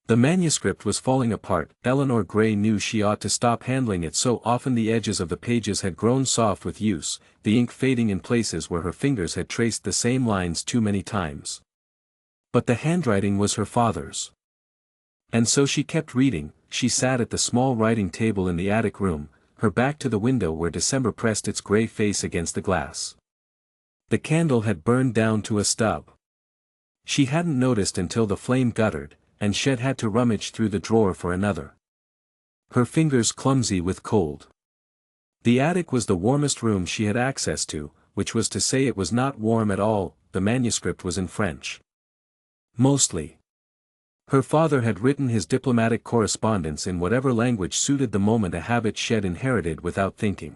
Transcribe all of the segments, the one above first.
The manuscript was falling apart. Eleanor Gray knew she ought to stop handling it so often. The edges of the pages had grown soft with use, the ink fading in places where her fingers had traced the same lines too many times. But the handwriting was her father's. And so she kept reading. She sat at the small writing table in the attic room, her back to the window where December pressed its gray face against the glass. The candle had burned down to a stub. She hadn't noticed until the flame guttered, and Shed had to rummage through the drawer for another. Her fingers clumsy with cold. The attic was the warmest room she had access to, which was to say it was not warm at all. The manuscript was in French. Mostly. Her father had written his diplomatic correspondence in whatever language suited the moment, a habit Shed inherited without thinking.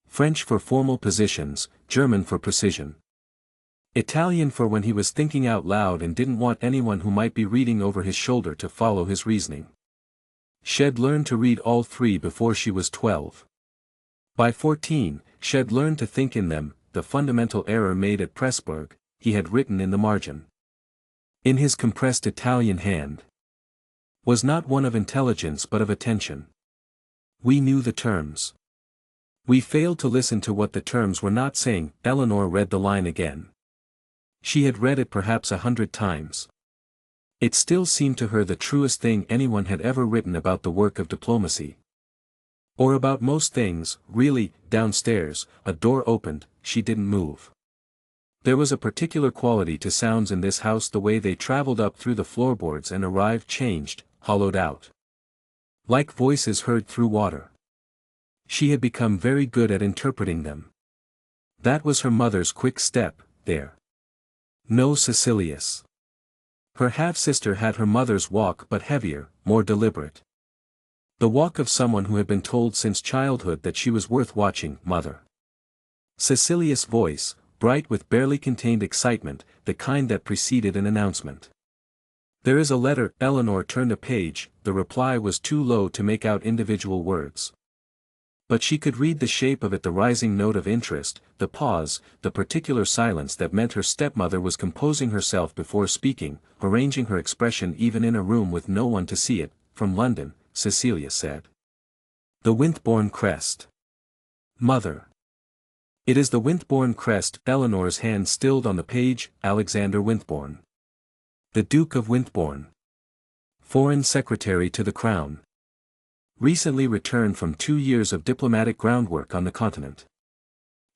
French for formal positions, German for precision. Italian for when he was thinking out loud and didn't want anyone who might be reading over his shoulder to follow his reasoning. Shed learned to read all three before she was 12. By 14, Shed learned to think in them. The fundamental error made at Pressburg, he had written in the margin. In his compressed Italian hand. Was not one of intelligence but of attention. We knew the terms. We failed to listen to what the terms were not saying. Eleanor read the line again. She had read it perhaps 100 times. It still seemed to her the truest thing anyone had ever written about the work of diplomacy. Or about most things, really. Downstairs, a door opened. She didn't move. There was a particular quality to sounds in this house. The way they traveled up through the floorboards and arrived changed, hollowed out. Like voices heard through water. She had become very good at interpreting them. That was her mother's quick step, there. No Cecilius. Her half-sister had her mother's walk but heavier, more deliberate. The walk of someone who had been told since childhood that she was worth watching. Mother. Cecilius' voice, bright with barely contained excitement, the kind that preceded an announcement. There is a letter. Eleanor turned a page. The reply was too low to make out individual words. But she could read the shape of it, the rising note of interest, the pause, the particular silence that meant her stepmother was composing herself before speaking, arranging her expression even in a room with no one to see it. From London, Cecilia said. The Winthbourne crest. Mother. It is the Winthbourne crest. Eleanor's hand stilled on the page. Alexander Winthbourne. The Duke of Winthbourne. Foreign Secretary to the Crown. Recently returned from 2 years of diplomatic groundwork on the continent.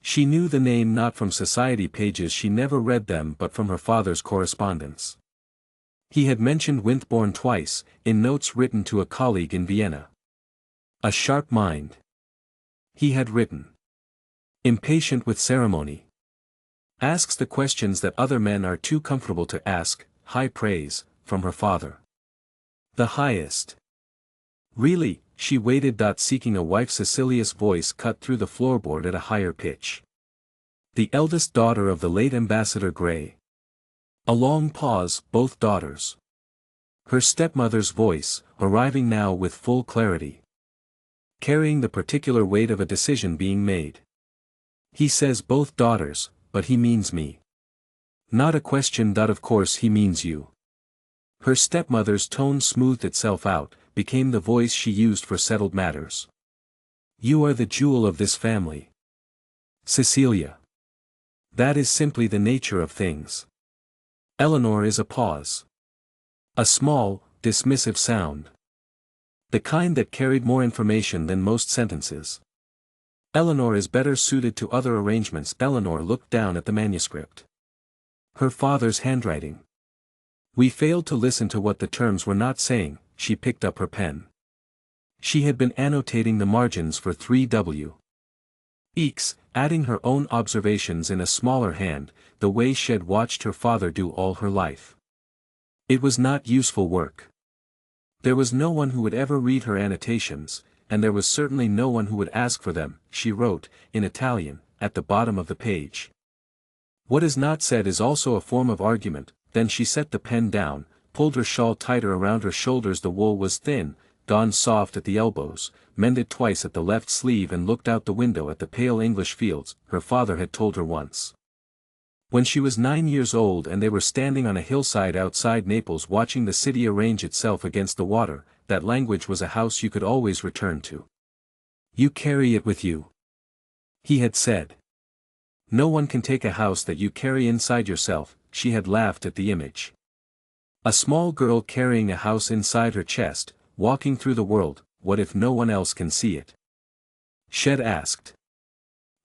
She knew the name not from society pages, she never read them, but from her father's correspondence. He had mentioned Winthbourne twice, in notes written to a colleague in Vienna. A sharp mind. He had written. Impatient with ceremony. Asks the questions that other men are too comfortable to ask. High praise, from her father. The highest. Really, she waited. Seeking a wife. Cecilia's voice cut through the floorboard at a higher pitch. The eldest daughter of the late Ambassador Gray. A long pause. Both daughters. Her stepmother's voice, arriving now with full clarity. Carrying the particular weight of a decision being made. He says both daughters, but he means me. Not a question. Of course he means you. Her stepmother's tone smoothed itself out, became the voice she used for settled matters. You are the jewel of this family. Cecilia. That is simply the nature of things. Eleanor is a pause. A small, dismissive sound. The kind that carried more information than most sentences. Eleanor is better suited to other arrangements. Eleanor looked down at the manuscript. Her father's handwriting. We failed to listen to what the terms were not saying. She picked up her pen. She had been annotating the margins for 3W. Eeks, adding her own observations in a smaller hand, the way she had watched her father do all her life. It was not useful work. There was no one who would ever read her annotations, and there was certainly no one who would ask for them. She wrote, in Italian, at the bottom of the page. What is not said is also a form of argument. Then she set the pen down, pulled her shawl tighter around her shoulders. The wool was thin, gone soft at the elbows, mended twice at the left sleeve, and looked out the window at the pale English fields, her father had told her once. When she was 9 years old and they were standing on a hillside outside Naples watching the city arrange itself against the water, that language was a house you could always return to. You carry it with you, he had said. No one can take a house that you carry inside yourself, she had laughed at the image. A small girl carrying a house inside her chest, walking through the world, what if no one else can see it? Shed asked.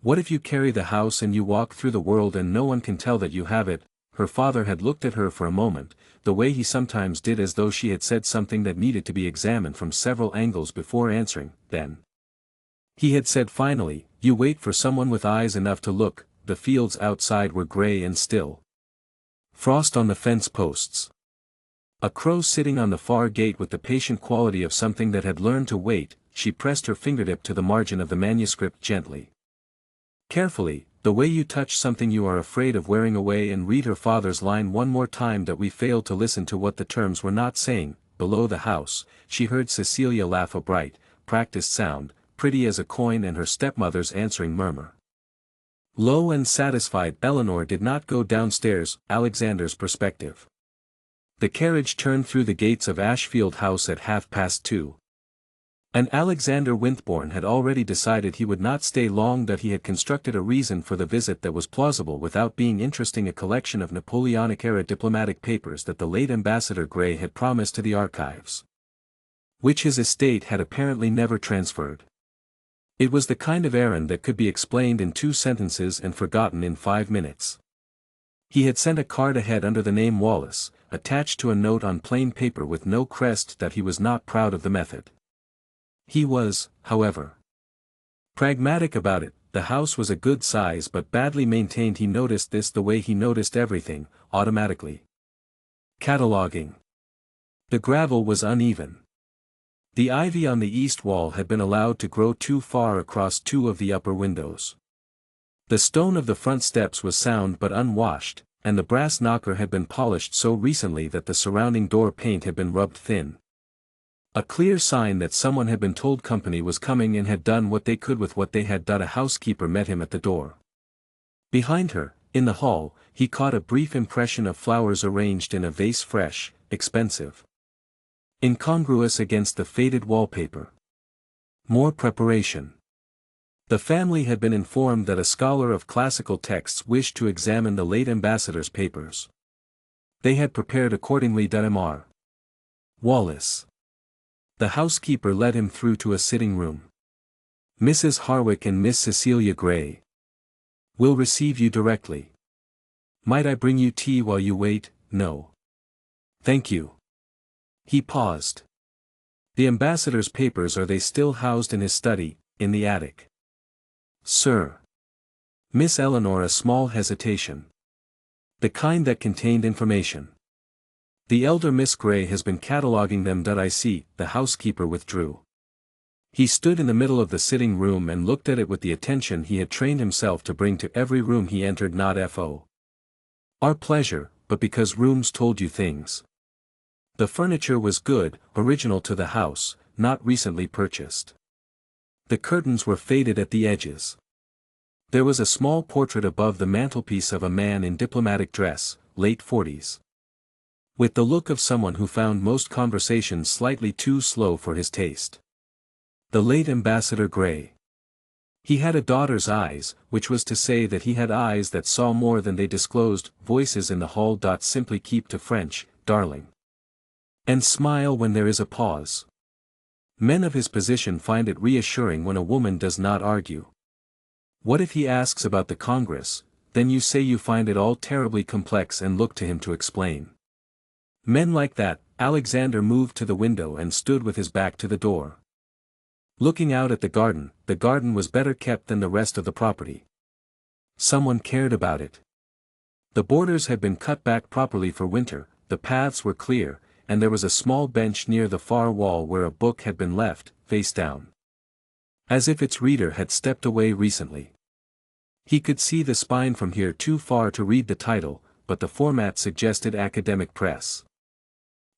What if you carry the house and you walk through the world and no one can tell that you have it? Her father had looked at her for a moment, the way he sometimes did, as though she had said something that needed to be examined from several angles before answering. Then he had said finally, you wait for someone with eyes enough to look. The fields outside were gray and still. Frost on the fence posts. A crow sitting on the far gate with the patient quality of something that had learned to wait. She pressed her fingertip to the margin of the manuscript gently. Carefully, the way you touch something you are afraid of wearing away, and read her father's line one more time that we failed to listen to what the terms were not saying. Below the house, she heard Cecilia laugh, a bright, practiced sound, pretty as a coin, and her stepmother's answering murmur. Low and satisfied, Eleanor did not go downstairs. Alexander's perspective. The carriage turned through the gates of Ashfield House at 2:30. And Alexander Winthorne had already decided he would not stay long, that he had constructed a reason for the visit that was plausible without being interesting, a collection of Napoleonic-era diplomatic papers that the late Ambassador Grey had promised to the archives, which his estate had apparently never transferred. It was the kind of errand that could be explained in 2 sentences and forgotten in 5 minutes. He had sent a card ahead under the name Wallace, attached to a note on plain paper with no crest, that he was not proud of the method. He was, however, pragmatic about it. The house was a good size but badly maintained. He noticed this the way he noticed everything, automatically. Cataloguing. The gravel was uneven. The ivy on the east wall had been allowed to grow too far across 2 of the upper windows. The stone of the front steps was sound but unwashed, and the brass knocker had been polished so recently that the surrounding door paint had been rubbed thin. A clear sign that someone had been told company was coming and had done what they could with what they had done. A housekeeper met him at the door. Behind her, in the hall, he caught a brief impression of flowers arranged in a vase, fresh, expensive, incongruous against the faded wallpaper. More preparation. The family had been informed that a scholar of classical texts wished to examine the late ambassador's papers. They had prepared accordingly. Mr. Wallace. The housekeeper led him through to a sitting room. Mrs. Harwick and Miss Cecilia Grey will receive you directly. Might I bring you tea while you wait? No. Thank you. He paused. The ambassador's papers, are they still housed in his study, in the attic? Sir. Miss Eleanor, a small hesitation. The kind that contained information. The elder Miss Grey has been cataloguing them. I see. The housekeeper withdrew. He stood in the middle of the sitting room and looked at it with the attention he had trained himself to bring to every room he entered, not for our pleasure, but because rooms told you things. The furniture was good, original to the house, not recently purchased. The curtains were faded at the edges. There was a small portrait above the mantelpiece of a man in diplomatic dress, late 40s. With the look of someone who found most conversations slightly too slow for his taste. The late Ambassador Grey. He had a daughter's eyes, which was to say that he had eyes that saw more than they disclosed. Voices in the hall. Simply keep to French, darling. And smile when there is a pause. Men of his position find it reassuring when a woman does not argue. What if he asks about the Congress? Then you say you find it all terribly complex and look to him to explain. Men like that. Alexander moved to the window and stood with his back to the door, looking out at the garden. The garden was better kept than the rest of the property. Someone cared about it. The borders had been cut back properly for winter, the paths were clear, and there was a small bench near the far wall where a book had been left, face down, as if its reader had stepped away recently. He could see the spine from here too far to read the title, but the format suggested academic press.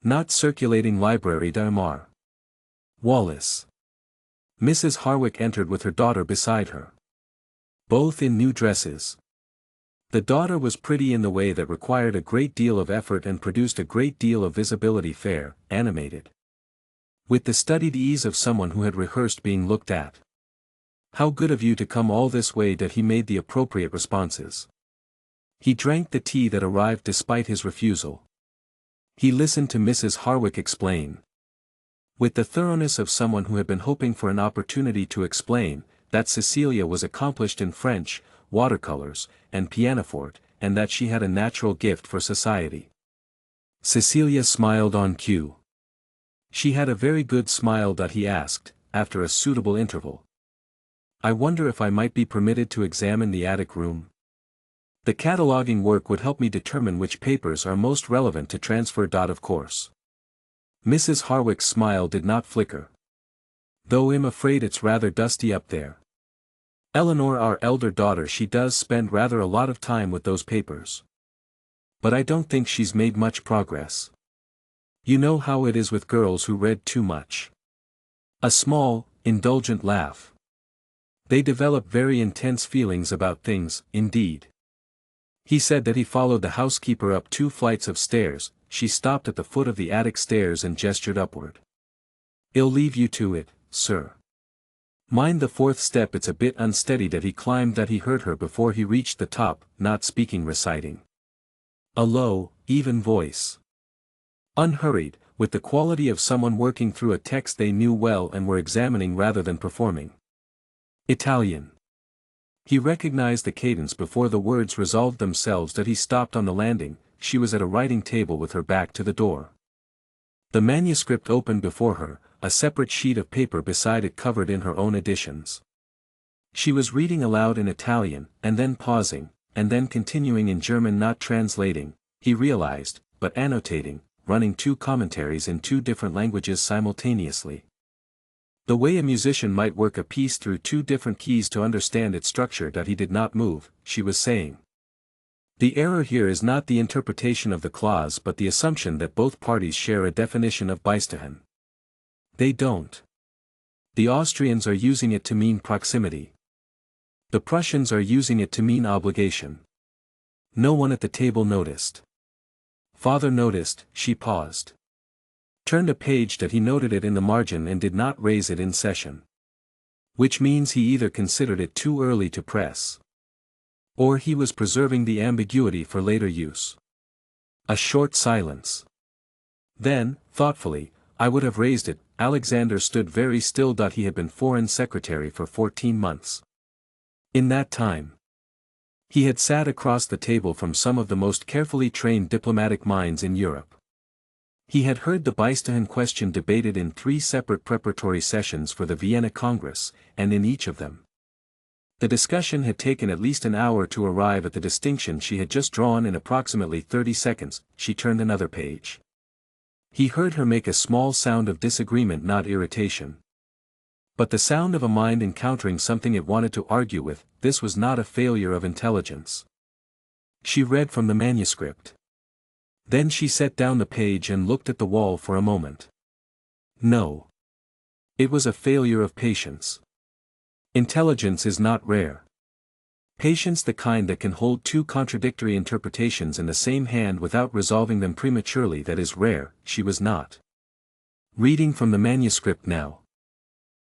Not circulating library. Mr. Wallace. Mrs. Harwick entered with her daughter beside her. Both in new dresses. The daughter was pretty in the way that required a great deal of effort and produced a great deal of visibility, fair, animated, with the studied ease of someone who had rehearsed being looked at. How good of you to come all this way. That he made the appropriate responses. He drank the tea that arrived despite his refusal. He listened to Mrs. Harwick explain. With the thoroughness of someone who had been hoping for an opportunity to explain, that Cecilia was accomplished in French, watercolors, and pianoforte, and that she had a natural gift for society. Cecilia smiled on cue. She had a very good smile. He asked, after a suitable interval. I wonder if I might be permitted to examine the attic room? The cataloging work would help me determine which papers are most relevant to transfer. Of course. Mrs. Harwick's smile did not flicker. Though I'm afraid it's rather dusty up there. Eleanor, our elder daughter, she does spend rather a lot of time with those papers. But I don't think she's made much progress. You know how it is with girls who read too much. A small, indulgent laugh. They develop very intense feelings about things, indeed. He said that he followed the housekeeper up 2 flights of stairs. She stopped at the foot of the attic stairs and gestured upward. I'll leave you to it, sir. Mind the 4th step, it's a bit unsteady. He climbed. He heard her before he reached the top, not speaking, reciting. A low, even voice. Unhurried, with the quality of someone working through a text they knew well and were examining rather than performing. Italian. He recognized the cadence before the words resolved themselves. He stopped on the landing. She was at a writing table with her back to the door. The manuscript opened before her, a separate sheet of paper beside it covered in her own editions. She was reading aloud in Italian, and then pausing, and then continuing in German, not translating, he realized, but annotating, running 2 commentaries in 2 different languages simultaneously. The way a musician might work a piece through 2 different keys to understand its structure. He did not move, she was saying. The error here is not the interpretation of the clause but the assumption that both parties share a definition of Beistehen. They don't. The Austrians are using it to mean proximity. The Prussians are using it to mean obligation. No one at the table noticed. Father noticed. She paused. Turned a page. He noted it in the margin and did not raise it in session. Which means he either considered it too early to press, or he was preserving the ambiguity for later use. A short silence. Then, thoughtfully, I would have raised it. Alexander stood very still. He had been foreign secretary for 14 months. In that time, he had sat across the table from some of the most carefully trained diplomatic minds in Europe. He had heard the Beistehen question debated in 3 separate preparatory sessions for the Vienna Congress, and in each of them, the discussion had taken at least an hour to arrive at the distinction she had just drawn in approximately 30 seconds. She turned another page. He heard her make a small sound of disagreement, not irritation, but the sound of a mind encountering something it wanted to argue with. This was not a failure of intelligence. She read from the manuscript. Then she set down the page and looked at the wall for a moment. No. It was a failure of patience. Intelligence is not rare. Patience, the kind that can hold 2 contradictory interpretations in the same hand without resolving them prematurely, that is rare. She was not reading from the manuscript now.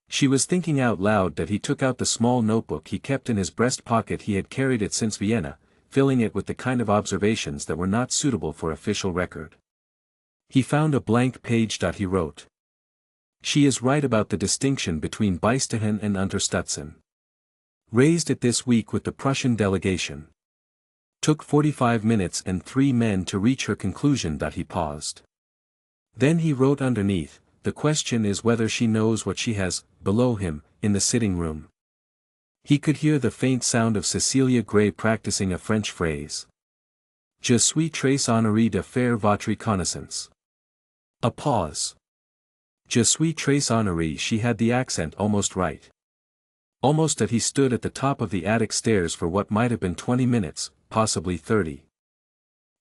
She was thinking out loud. He took out the small notebook he kept in his breast pocket. He had carried it since Vienna, filling it with the kind of observations that were not suitable for official record. He found a blank page. He wrote. She is right about the distinction between Beistehen and Unterstützen. Raised it this week with the Prussian delegation. Took 45 minutes and 3 men to reach her conclusion. He paused. Then he wrote underneath, the question is whether she knows what she has, below him, in the sitting room. He could hear the faint sound of Cecilia Gray practicing a French phrase. Je suis très honoré de faire votre connaissance. A pause. Je suis très honoré. She had the accent almost right. Almost. He stood at the top of the attic stairs for what might have been 20 minutes, possibly 30.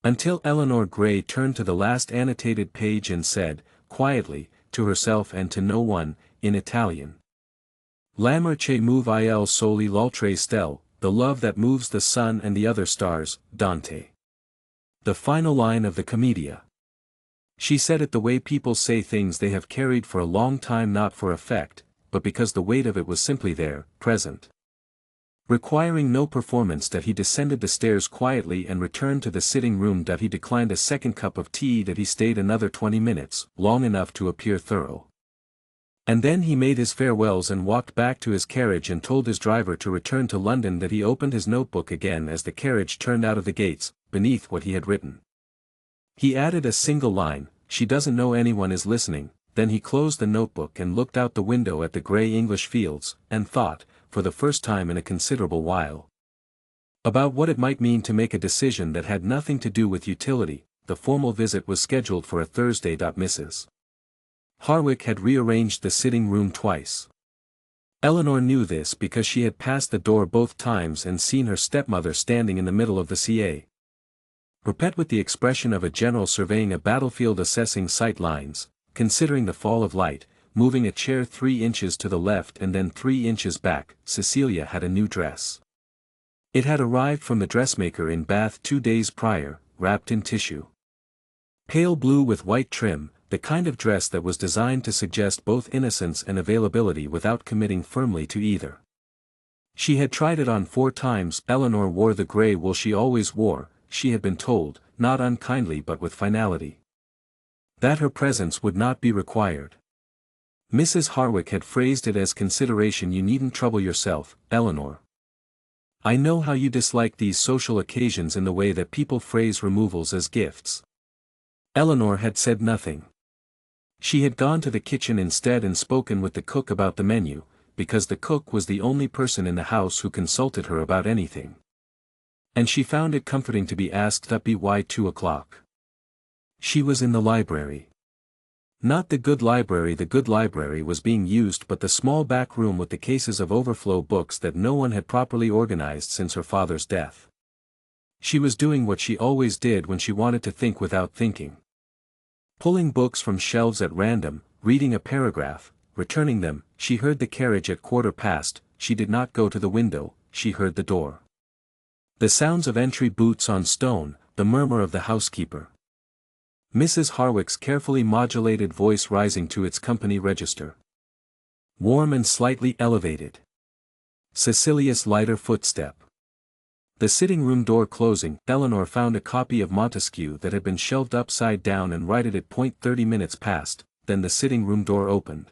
Until Eleanor Gray turned to the last annotated page and said, quietly, to herself and to no one, in Italian. L'amour che move il soli l'altre stelle, the love that moves the sun and the other stars, Dante. The final line of the Commedia. She said it the way people say things they have carried for a long time, not for effect, but because the weight of it was simply there, present. Requiring no performance, that he descended the stairs quietly and returned to the sitting room, that he declined a second cup of tea, that he stayed another 20 minutes, long enough to appear thorough. And then he made his farewells and walked back to his carriage and told his driver to return to London, that he opened his notebook again as the carriage turned out of the gates, beneath what he had written. He added a single line, "She doesn't know anyone is listening." Then he closed the notebook and looked out the window at the grey English fields, and thought, for the first time in a considerable while, about what it might mean to make a decision that had nothing to do with utility. The formal visit was scheduled for a Thursday. Mrs. Harwick had rearranged the sitting room twice. Eleanor knew this because she had passed the door both times and seen her stepmother standing in the middle of the CA. Repet with the expression of a general surveying a battlefield, assessing sight lines, considering the fall of light, moving a chair 3 inches to the left and then 3 inches back. Cecilia had a new dress. It had arrived from the dressmaker in Bath 2 days prior, wrapped in tissue. Pale blue with white trim, the kind of dress that was designed to suggest both innocence and availability without committing firmly to either. She had tried it on 4 times. Eleanor wore the grey wool she always wore, she had been told, not unkindly but with finality, that her presence would not be required. Mrs. Harwick had phrased it as consideration. "You needn't trouble yourself, Eleanor. I know how you dislike these social occasions in the way that people phrase removals as gifts." Eleanor had said nothing. She had gone to the kitchen instead and spoken with the cook about the menu, because the cook was the only person in the house who consulted her about anything. And she found it comforting to be asked up by 2 o'clock. She was in the library. Not the good library was being used, but the small back room with the cases of overflow books that no one had properly organized since her father's death. She was doing what she always did when she wanted to think without thinking. Pulling books from shelves at random, reading a paragraph, returning them. She heard the carriage at 1:15, she did not go to the window, she heard the door. The sounds of entry, boots on stone, the murmur of the housekeeper. Mrs. Harwick's carefully modulated voice rising to its company register. Warm and slightly elevated. Cecilia's lighter footstep. The sitting room door closing. Eleanor found a copy of Montesquieu that had been shelved upside down and righted at 30 minutes past, then the sitting room door opened.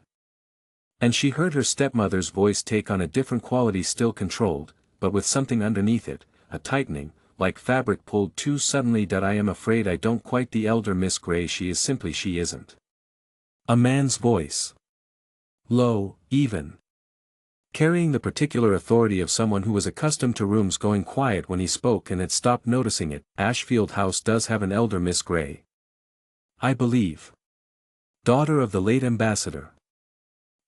And she heard her stepmother's voice take on a different quality, still controlled, but with something underneath it, a tightening, like fabric pulled too suddenly. "I am afraid I don't quite the elder Miss Grey. She isn't." A man's voice. Low, even. Carrying the particular authority of someone who was accustomed to rooms going quiet when he spoke and had stopped noticing it. "Ashfield House does have an elder Miss Grey, I believe. Daughter of the late ambassador.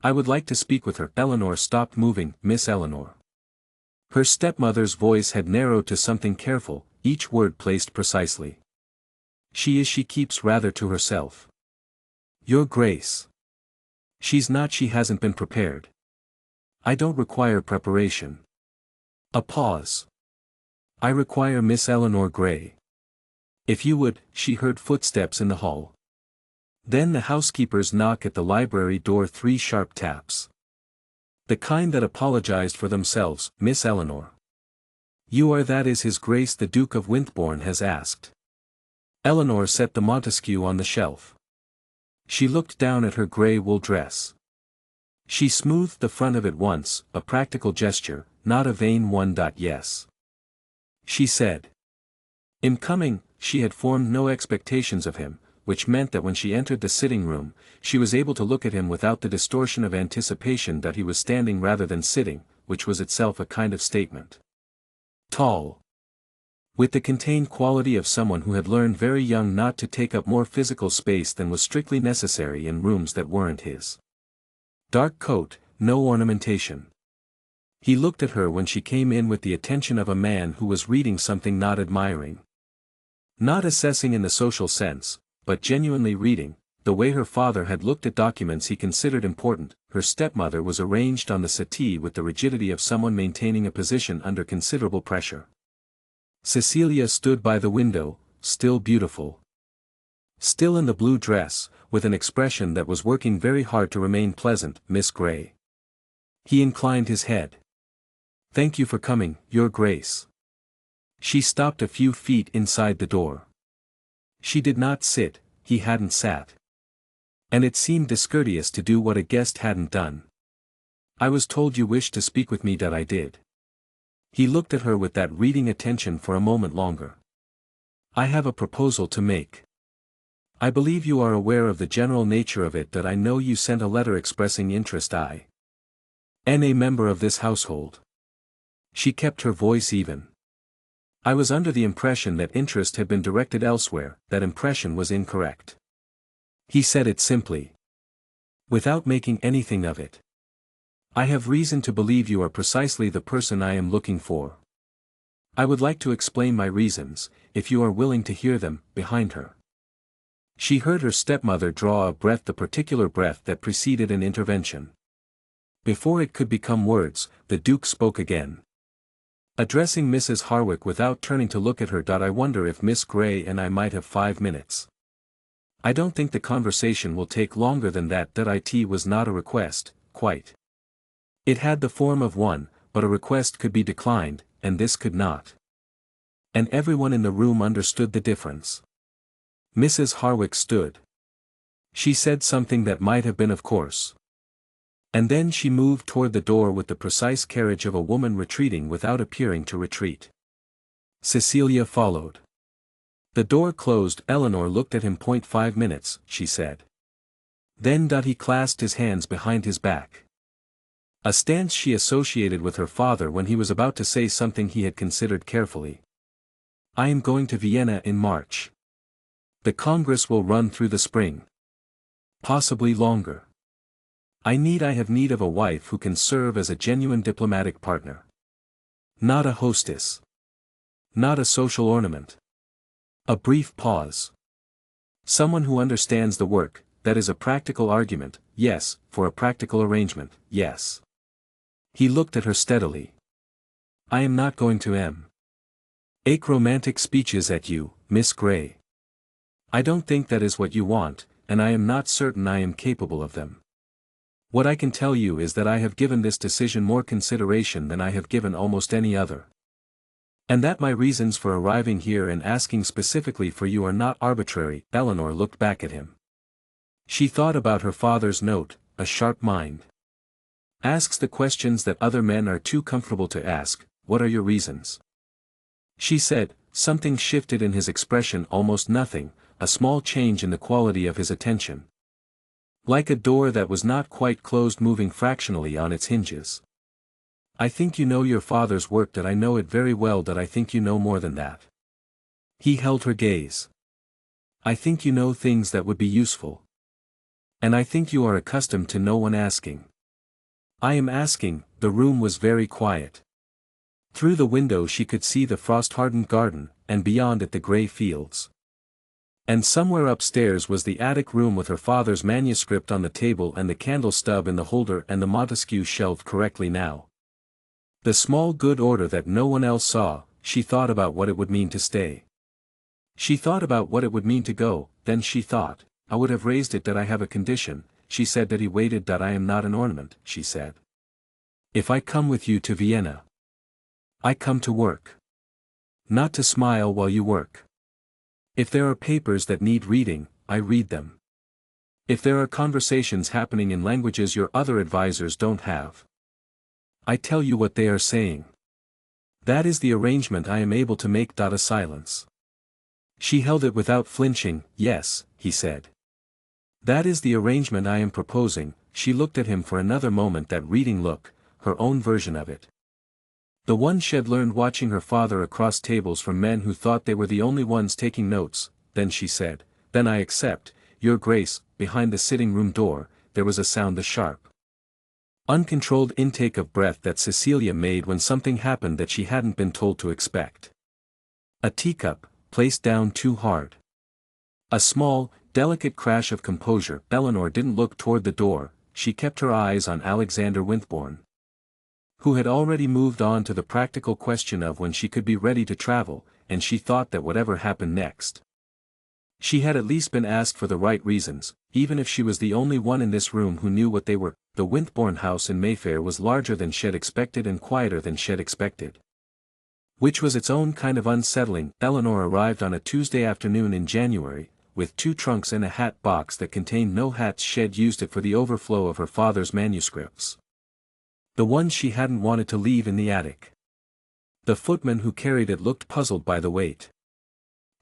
I would like to speak with her." Eleanor stopped moving. "Miss Eleanor." Her stepmother's voice had narrowed to something careful, each word placed precisely. She keeps rather to herself." "Your Grace." "She's not. She hasn't been prepared." "I don't require preparation." A pause. "I require Miss Eleanor Grey. If you would." She heard footsteps in the hall. Then the housekeeper's knock at the library door, 3 sharp taps. The kind that apologized for themselves. "Miss Eleanor. You are that is His Grace the Duke of Winthbourne has asked." Eleanor set the Montesquieu on the shelf. She looked down at her grey wool dress. She smoothed the front of it once, a practical gesture, not a vain one. "Yes," she said. In coming, she had formed no expectations of him, which meant that when she entered the sitting room, she was able to look at him without the distortion of anticipation that he was standing rather than sitting, which was itself a kind of statement. Tall. With the contained quality of someone who had learned very young not to take up more physical space than was strictly necessary in rooms that weren't his. Dark coat, no ornamentation. He looked at her when she came in with the attention of a man who was reading something, not admiring. Not assessing in the social sense, but genuinely reading, the way her father had looked at documents he considered important, her stepmother was arranged on the settee with the rigidity of someone maintaining a position under considerable pressure. Cecilia stood by the window, still beautiful. Still in the blue dress, with an expression that was working very hard to remain pleasant. "Miss Grey." He inclined his head. "Thank you for coming, Your Grace." She stopped a few feet inside the door. She did not sit, he hadn't sat. And it seemed discourteous to do what a guest hadn't done. "I was told you wished to speak with me, that I did." He looked at her with that reading attention for a moment longer. "I have a proposal to make. I believe you are aware of the general nature of it, that I know you sent a letter expressing interest. I am a member of this household." She kept her voice even. "I was under the impression that interest had been directed elsewhere. That impression was incorrect." He said it simply, without making anything of it. "I have reason to believe you are precisely the person I am looking for. I would like to explain my reasons, if you are willing to hear them." Behind her, she heard her stepmother draw a breath, the particular breath that preceded an intervention. Before it could become words, the Duke spoke again, addressing Mrs. Harwick without turning to look at her. "I wonder if Miss Grey and I might have 5 minutes. I don't think the conversation will take longer than that." It was not a request, quite. It had the form of one, but a request could be declined, and this could not. And everyone in the room understood the difference. Mrs. Harwick stood. She said something that might have been of course. And then she moved toward the door with the precise carriage of a woman retreating without appearing to retreat. Cecilia followed. The door closed. Eleanor looked at him. "5 minutes," she said. Then he clasped his hands behind his back. A stance she associated with her father when he was about to say something he had considered carefully. "I am going to Vienna in March. The Congress will run through the spring. Possibly longer. I have need of a wife who can serve as a genuine diplomatic partner. Not a hostess. Not a social ornament." A brief pause. "Someone who understands the work, that is a practical argument, yes, for a practical arrangement, yes." He looked at her steadily. "I am not going to ache romantic speeches at you, Miss Grey. I don't think that is what you want, and I am not certain I am capable of them. What I can tell you is that I have given this decision more consideration than I have given almost any other. And that my reasons for arriving here and asking specifically for you are not arbitrary." Eleanor looked back at him. She thought about her father's note. A sharp mind asks the questions that other men are too comfortable to ask. "What are your reasons?" she said. Something shifted in his expression. Almost nothing, a small change in the quality of his attention. Like a door that was not quite closed moving fractionally on its hinges. "I think you know your father's work." "That I know it very well." "That I think you know more than that." He held her gaze. "I think you know things that would be useful. And I think you are accustomed to no one asking." "I am asking." The room was very quiet. Through the window she could see the frost-hardened garden, and beyond it the grey fields. And somewhere upstairs was the attic room with her father's manuscript on the table and the candle stub in the holder and the Montesquieu shelved correctly now. The small good order that no one else saw. She thought about what it would mean to stay. She thought about what it would mean to go. Then she thought, "I would have raised it." "That I have a condition," she said. That he waited. "That I am not an ornament," she said. "If I come with you to Vienna, I come to work. Not to smile while you work. If there are papers that need reading, I read them. If there are conversations happening in languages your other advisors don't have, I tell you what they are saying. That is the arrangement I am able to make." A silence. She held it without flinching. "Yes," he said. "That is the arrangement I am proposing." She looked at him for another moment. That reading look, her own version of it. The one she'd learned watching her father across tables from men who thought they were the only ones taking notes. Then she said, "Then I accept, Your Grace." Behind the sitting-room door, there was a sound. The sharp, uncontrolled intake of breath that Cecilia made when something happened that she hadn't been told to expect. A teacup, placed down too hard. A small, delicate crash of composure. Eleanor didn't look toward the door, she kept her eyes on Alexander Winthorne, who had already moved on to the practical question of when she could be ready to travel, and she thought that whatever happened next, she had at least been asked for the right reasons, even if she was the only one in this room who knew what they were. The Winthorne house in Mayfair was larger than she'd expected and quieter than she'd expected, which was its own kind of unsettling. Eleanor arrived on a Tuesday afternoon in January, with 2 trunks and a hat box that contained no hats. She'd used it for the overflow of her father's manuscripts, the ones she hadn't wanted to leave in the attic. The footman who carried it looked puzzled by the weight.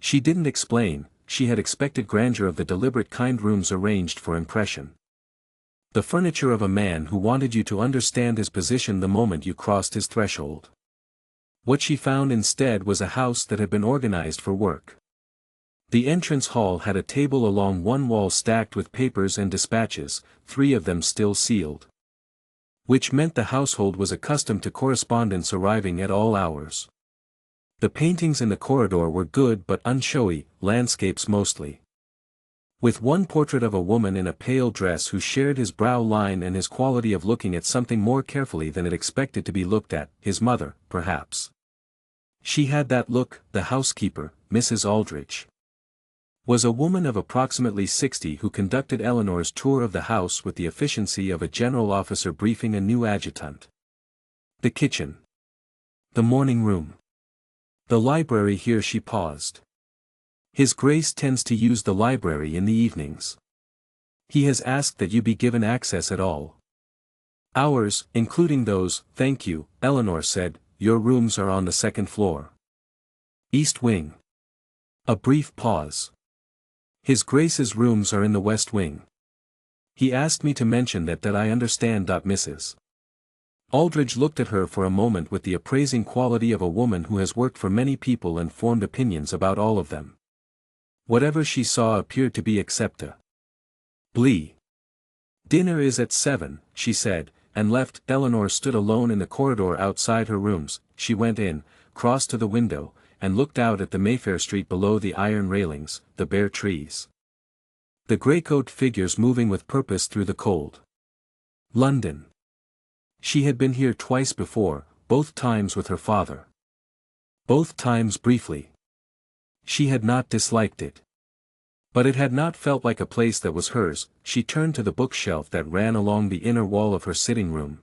She didn't explain. She had expected grandeur of the deliberate kind, rooms arranged for impression. The furniture of a man who wanted you to understand his position the moment you crossed his threshold. What she found instead was a house that had been organized for work. The entrance hall had a table along one wall stacked with papers and dispatches, 3 of them still sealed, which meant the household was accustomed to correspondence arriving at all hours. The paintings in the corridor were good but unshowy, landscapes mostly, with one portrait of a woman in a pale dress who shared his brow line and his quality of looking at something more carefully than it expected to be looked at. His mother, perhaps. She had that look. The housekeeper, Mrs. Aldrich, was a woman of approximately 60 who conducted Eleanor's tour of the house with the efficiency of a general officer briefing a new adjutant. The kitchen, the morning room, the library. Here she paused. His Grace tends to use the library in the evenings. He has asked that you be given access at all hours, including those. Thank you, Eleanor said. Your rooms are on the 2nd floor. East wing. A brief pause. His Grace's rooms are in the West wing. He asked me to mention that I understand. Mrs. Aldridge looked at her for a moment with the appraising quality of a woman who has worked for many people and formed opinions about all of them. Whatever she saw appeared to be acceptable. Dinner is at 7, she said, and left. Eleanor stood alone in the corridor outside her rooms. She went in, crossed to the window, and looked out at the Mayfair street below, the iron railings, the bare trees, the grey-coat figures moving with purpose through the cold. London. She had been here twice before, both times with her father. Both times briefly. She had not disliked it, but it had not felt like a place that was hers. She turned to the bookshelf that ran along the inner wall of her sitting room.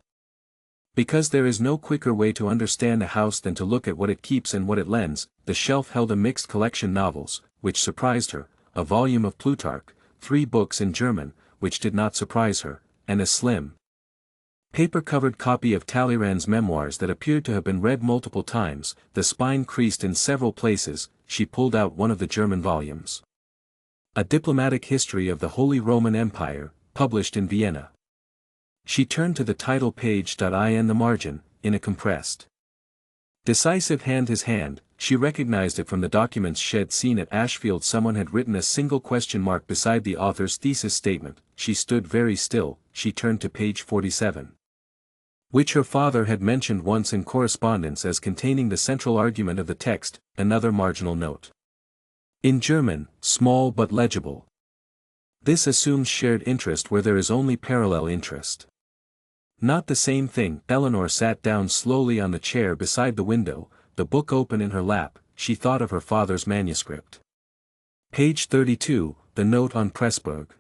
Because there is no quicker way to understand a house than to look at what it keeps and what it lends. The shelf held a mixed collection novels, which surprised her, a volume of Plutarch, 3 books in German, which did not surprise her, and a slim, paper-covered copy of Talleyrand's memoirs that appeared to have been read multiple times. The spine creased in several places. She pulled out one of the German volumes. A Diplomatic History of the Holy Roman Empire, published in Vienna. She turned to the title page. In the margin, in a compressed, decisive hand, his hand, she recognized it from the documents she'd seen at Ashfield. Someone had written a single question mark beside the author's thesis statement. She stood very still. She turned to page 47. Which her father had mentioned once in correspondence as containing the central argument of the text. Another marginal note. In German, small but legible. This assumes shared interest where there is only parallel interest. Not the same thing. Eleanor sat down slowly on the chair beside the window, the book open in her lap. She thought of her father's manuscript. Page 32, the note on Pressburg.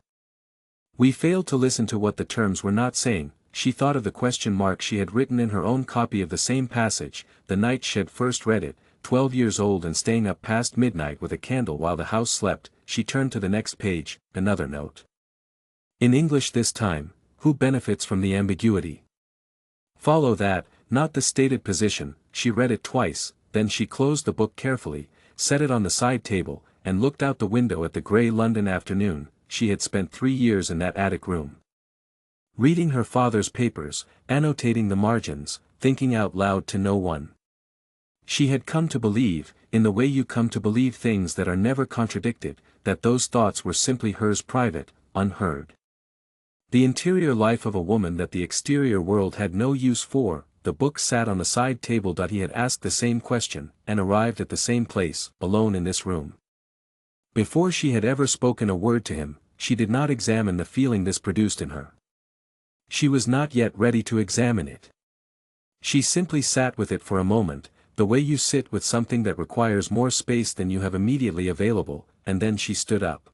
We failed to listen to what the terms were not saying. She thought of the question mark she had written in her own copy of the same passage, the night she'd first read it, 12 years old and staying up past midnight with a candle while the house slept. She turned to the next page, another note. In English this time. Who benefits from the ambiguity? Follow that, not the stated position. She read it twice, then she closed the book carefully, set it on the side table, and looked out the window at the grey London afternoon. She had spent 3 years in that attic room, reading her father's papers, annotating the margins, thinking out loud to no one. She had come to believe, in the way you come to believe things that are never contradicted, that those thoughts were simply hers, private, unheard. The interior life of a woman that the exterior world had no use for. The book sat on the side table. He had asked the same question, and arrived at the same place, alone in this room. Before she had ever spoken a word to him, she did not examine the feeling this produced in her. She was not yet ready to examine it. She simply sat with it for a moment, the way you sit with something that requires more space than you have immediately available, and then she stood up.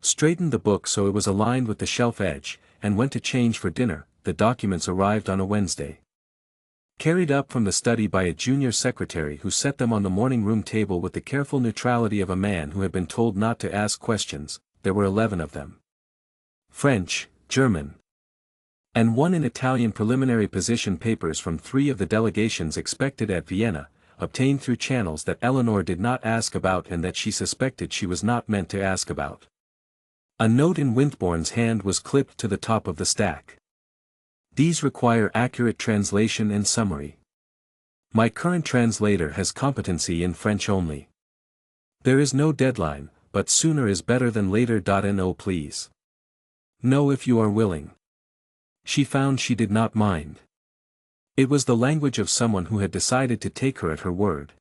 Straightened the book so it was aligned with the shelf edge, and went to change for dinner. The documents arrived on a Wednesday. Carried up from the study by a junior secretary who set them on the morning room table with the careful neutrality of a man who had been told not to ask questions, there were 11 of them. French, German, and one in Italian preliminary position papers from 3 of the delegations expected at Vienna, obtained through channels that Eleanor did not ask about and that she suspected she was not meant to ask about. A note in Winthorne's hand was clipped to the top of the stack. These require accurate translation and summary. My current translator has competency in French only. There is no deadline, but sooner is better than later. No, please. No, if you are willing. She found she did not mind. It was the language of someone who had decided to take her at her word.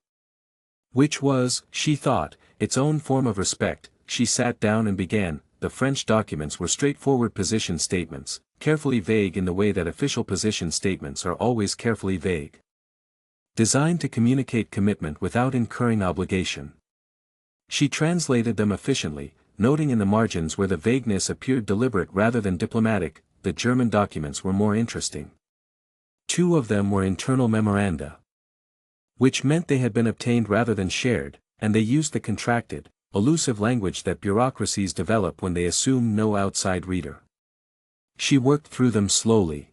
Which was, she thought, its own form of respect. She sat down and began. The French documents were straightforward position statements, carefully vague in the way that official position statements are always carefully vague. Designed to communicate commitment without incurring obligation. She translated them efficiently, noting in the margins where the vagueness appeared deliberate rather than diplomatic. The German documents were more interesting. 2 of them were internal memoranda, which meant they had been obtained rather than shared, and they used the contracted, elusive language that bureaucracies develop when they assume no outside reader. She worked through them slowly.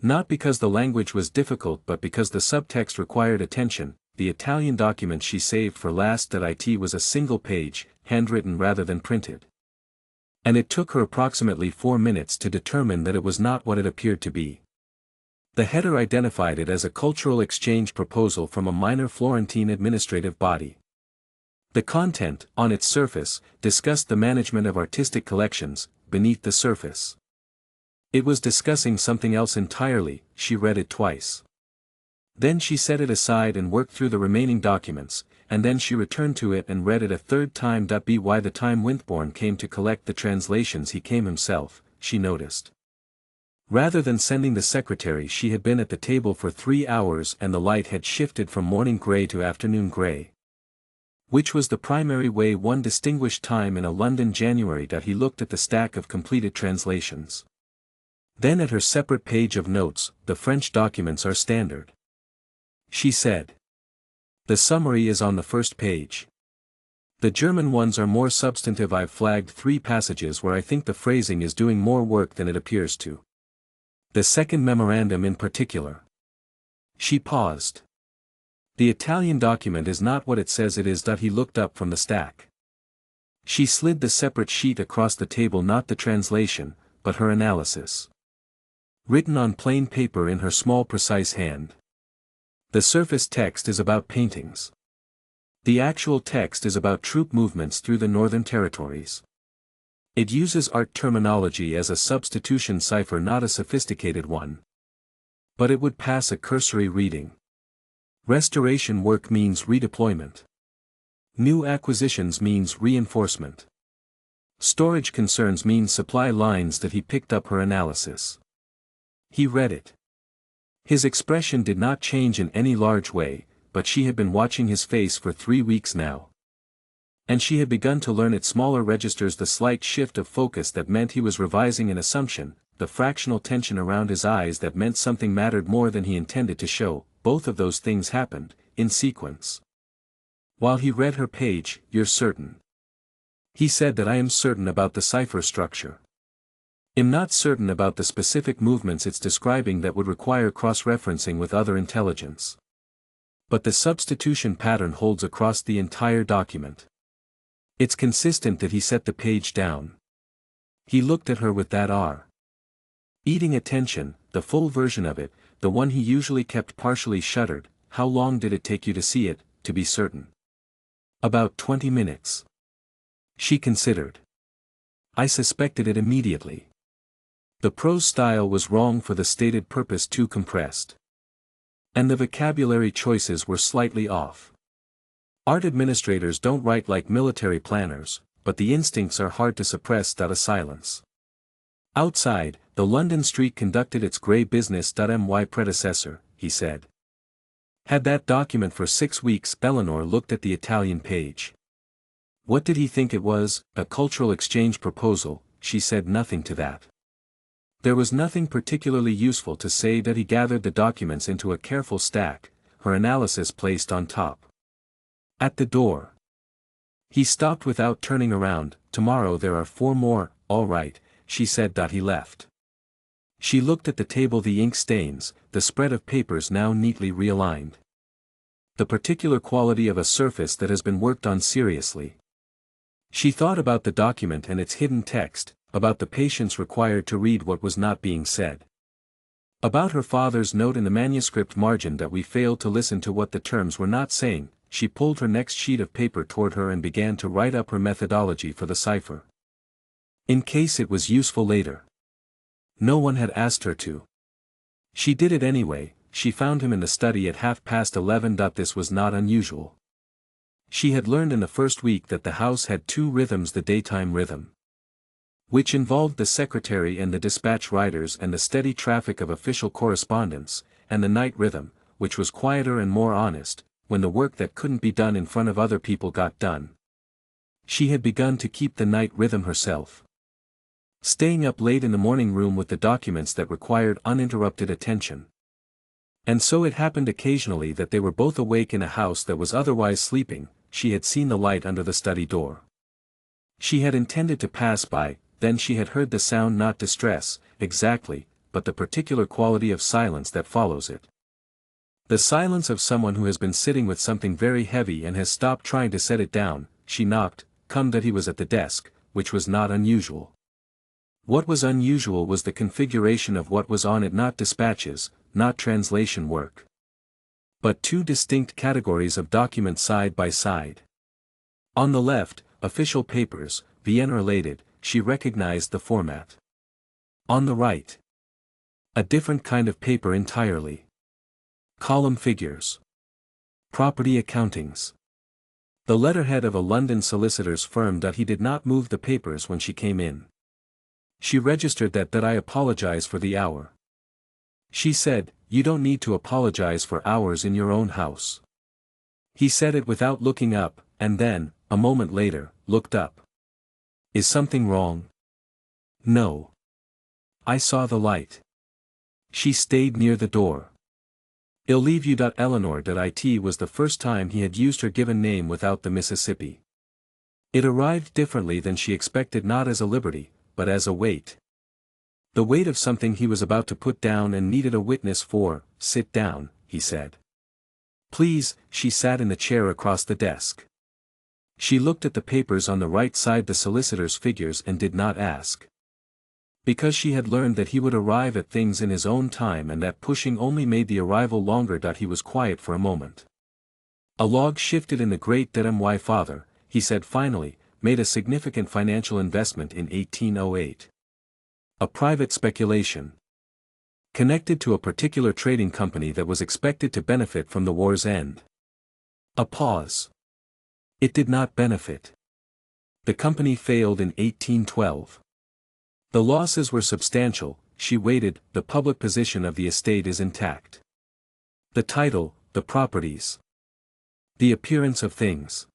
Not because the language was difficult but because the subtext required attention. The Italian document she saved for last. It was a single page, handwritten rather than printed. And it took her approximately 4 minutes to determine that it was not what it appeared to be. The header identified it as a cultural exchange proposal from a minor Florentine administrative body. The content, on its surface, discussed the management of artistic collections. Beneath the surface, it was discussing something else entirely. She read it twice. Then she set it aside and worked through the remaining documents, and then she returned to it and read it a third time. By the time Winthorne came to collect the translations he came himself, she noticed. Rather than sending the secretary, she had been at the table for 3 hours and the light had shifted from morning gray to afternoon gray. Which was the primary way one distinguished time in a London January. He looked at the stack of completed translations. Then at her separate page of notes. The French documents are standard, she said. The summary is on the first page. The German ones are more substantive. I've flagged 3 passages where I think the phrasing is doing more work than it appears to. The second memorandum in particular. She paused. The Italian document is not what it says it is. He looked up from the stack. She slid the separate sheet across the table, not the translation, but her analysis. Written on plain paper in her small precise hand. The surface text is about paintings. The actual text is about troop movements through the Northern Territories. It uses art terminology as a substitution cipher, not a sophisticated one. But it would pass a cursory reading. Restoration work means redeployment. New acquisitions means reinforcement. Storage concerns means supply lines. He picked up her analysis. He read it. His expression did not change in any large way, but she had been watching his face for 3 weeks now. And she had begun to learn its smaller registers, the slight shift of focus that meant he was revising an assumption, the fractional tension around his eyes that meant something mattered more than he intended to show. Both of those things happened, in sequence. While he read her page. You're certain? He said. That I am certain about the cipher structure. I'm not certain about the specific movements it's describing that would require cross-referencing with other intelligence. But the substitution pattern holds across the entire document. It's consistent. He set the page down. He looked at her with that eating attention, the full version of it, the one he usually kept partially shuttered. How long did it take you to see it, to be certain? About 20 minutes. She considered. I suspected it immediately. The prose style was wrong for the stated purpose, too compressed. And the vocabulary choices were slightly off. Art administrators don't write like military planners, but the instincts are hard to suppress. A silence. Outside, the London street conducted its grey business. My predecessor, he said, had that document for 6 weeks. Eleanor looked at the Italian page. What did he think it was? A cultural exchange proposal? She said nothing to that. There was nothing particularly useful to say. He gathered the documents into a careful stack, her analysis placed on top. At the door, he stopped without turning around. Tomorrow there are 4 more. All right, she said. He left. She looked at the table, the ink stains, the spread of papers now neatly realigned. The particular quality of a surface that has been worked on seriously. She thought about the document and its hidden text, about the patience required to read what was not being said. About her father's note in the manuscript margin that we failed to listen to what the terms were not saying. She pulled her next sheet of paper toward her and began to write up her methodology for the cipher. In case it was useful later. No one had asked her to. She did it anyway. She found him in the study at 11:30. This was not unusual. She had learned in the first week that the house had 2 rhythms: the daytime rhythm, which involved the secretary and the dispatch riders and the steady traffic of official correspondence, and the night rhythm, which was quieter and more honest, when the work that couldn't be done in front of other people got done. She had begun to keep the night rhythm herself, staying up late in the morning room with the documents that required uninterrupted attention. And so it happened occasionally that they were both awake in a house that was otherwise sleeping. She had seen the light under the study door. She had intended to pass by, then she had heard the sound, not distress, exactly, but the particular quality of silence that follows it. The silence of someone who has been sitting with something very heavy and has stopped trying to set it down. She knocked. Come. That he was at the desk, which was not unusual. What was unusual was the configuration of what was on it, not dispatches, not translation work, but 2 distinct categories of documents side by side. On the left, official papers, Vienna related. She recognized the format. On the right, a different kind of paper entirely. Column figures. Property accountings. The letterhead of a London solicitor's firm. He did not move the papers when she came in. She registered that I apologize for the hour. She said, you don't need to apologize for hours in your own house. He said it without looking up, and then, a moment later, looked up. Is something wrong? No. I saw the light. She stayed near the door. I'll leave you. Eleanor. It was the first time he had used her given name without the Mississippi. It arrived differently than she expected, not as a liberty, but as a weight. The weight of something he was about to put down and needed a witness for. Sit down, he said. Please. She sat in the chair across the desk. She looked at the papers on the right side, the solicitor's figures, and did not ask. Because she had learned that he would arrive at things in his own time and that pushing only made the arrival longer. He was quiet for a moment. A log shifted in the grate. My father, he said finally, made a significant financial investment in 1808. A private speculation. Connected to a particular trading company that was expected to benefit from the war's end. A pause. It did not benefit. The company failed in 1812. The losses were substantial. She waited. The public position of the estate is intact. The title, the properties. The appearance of things.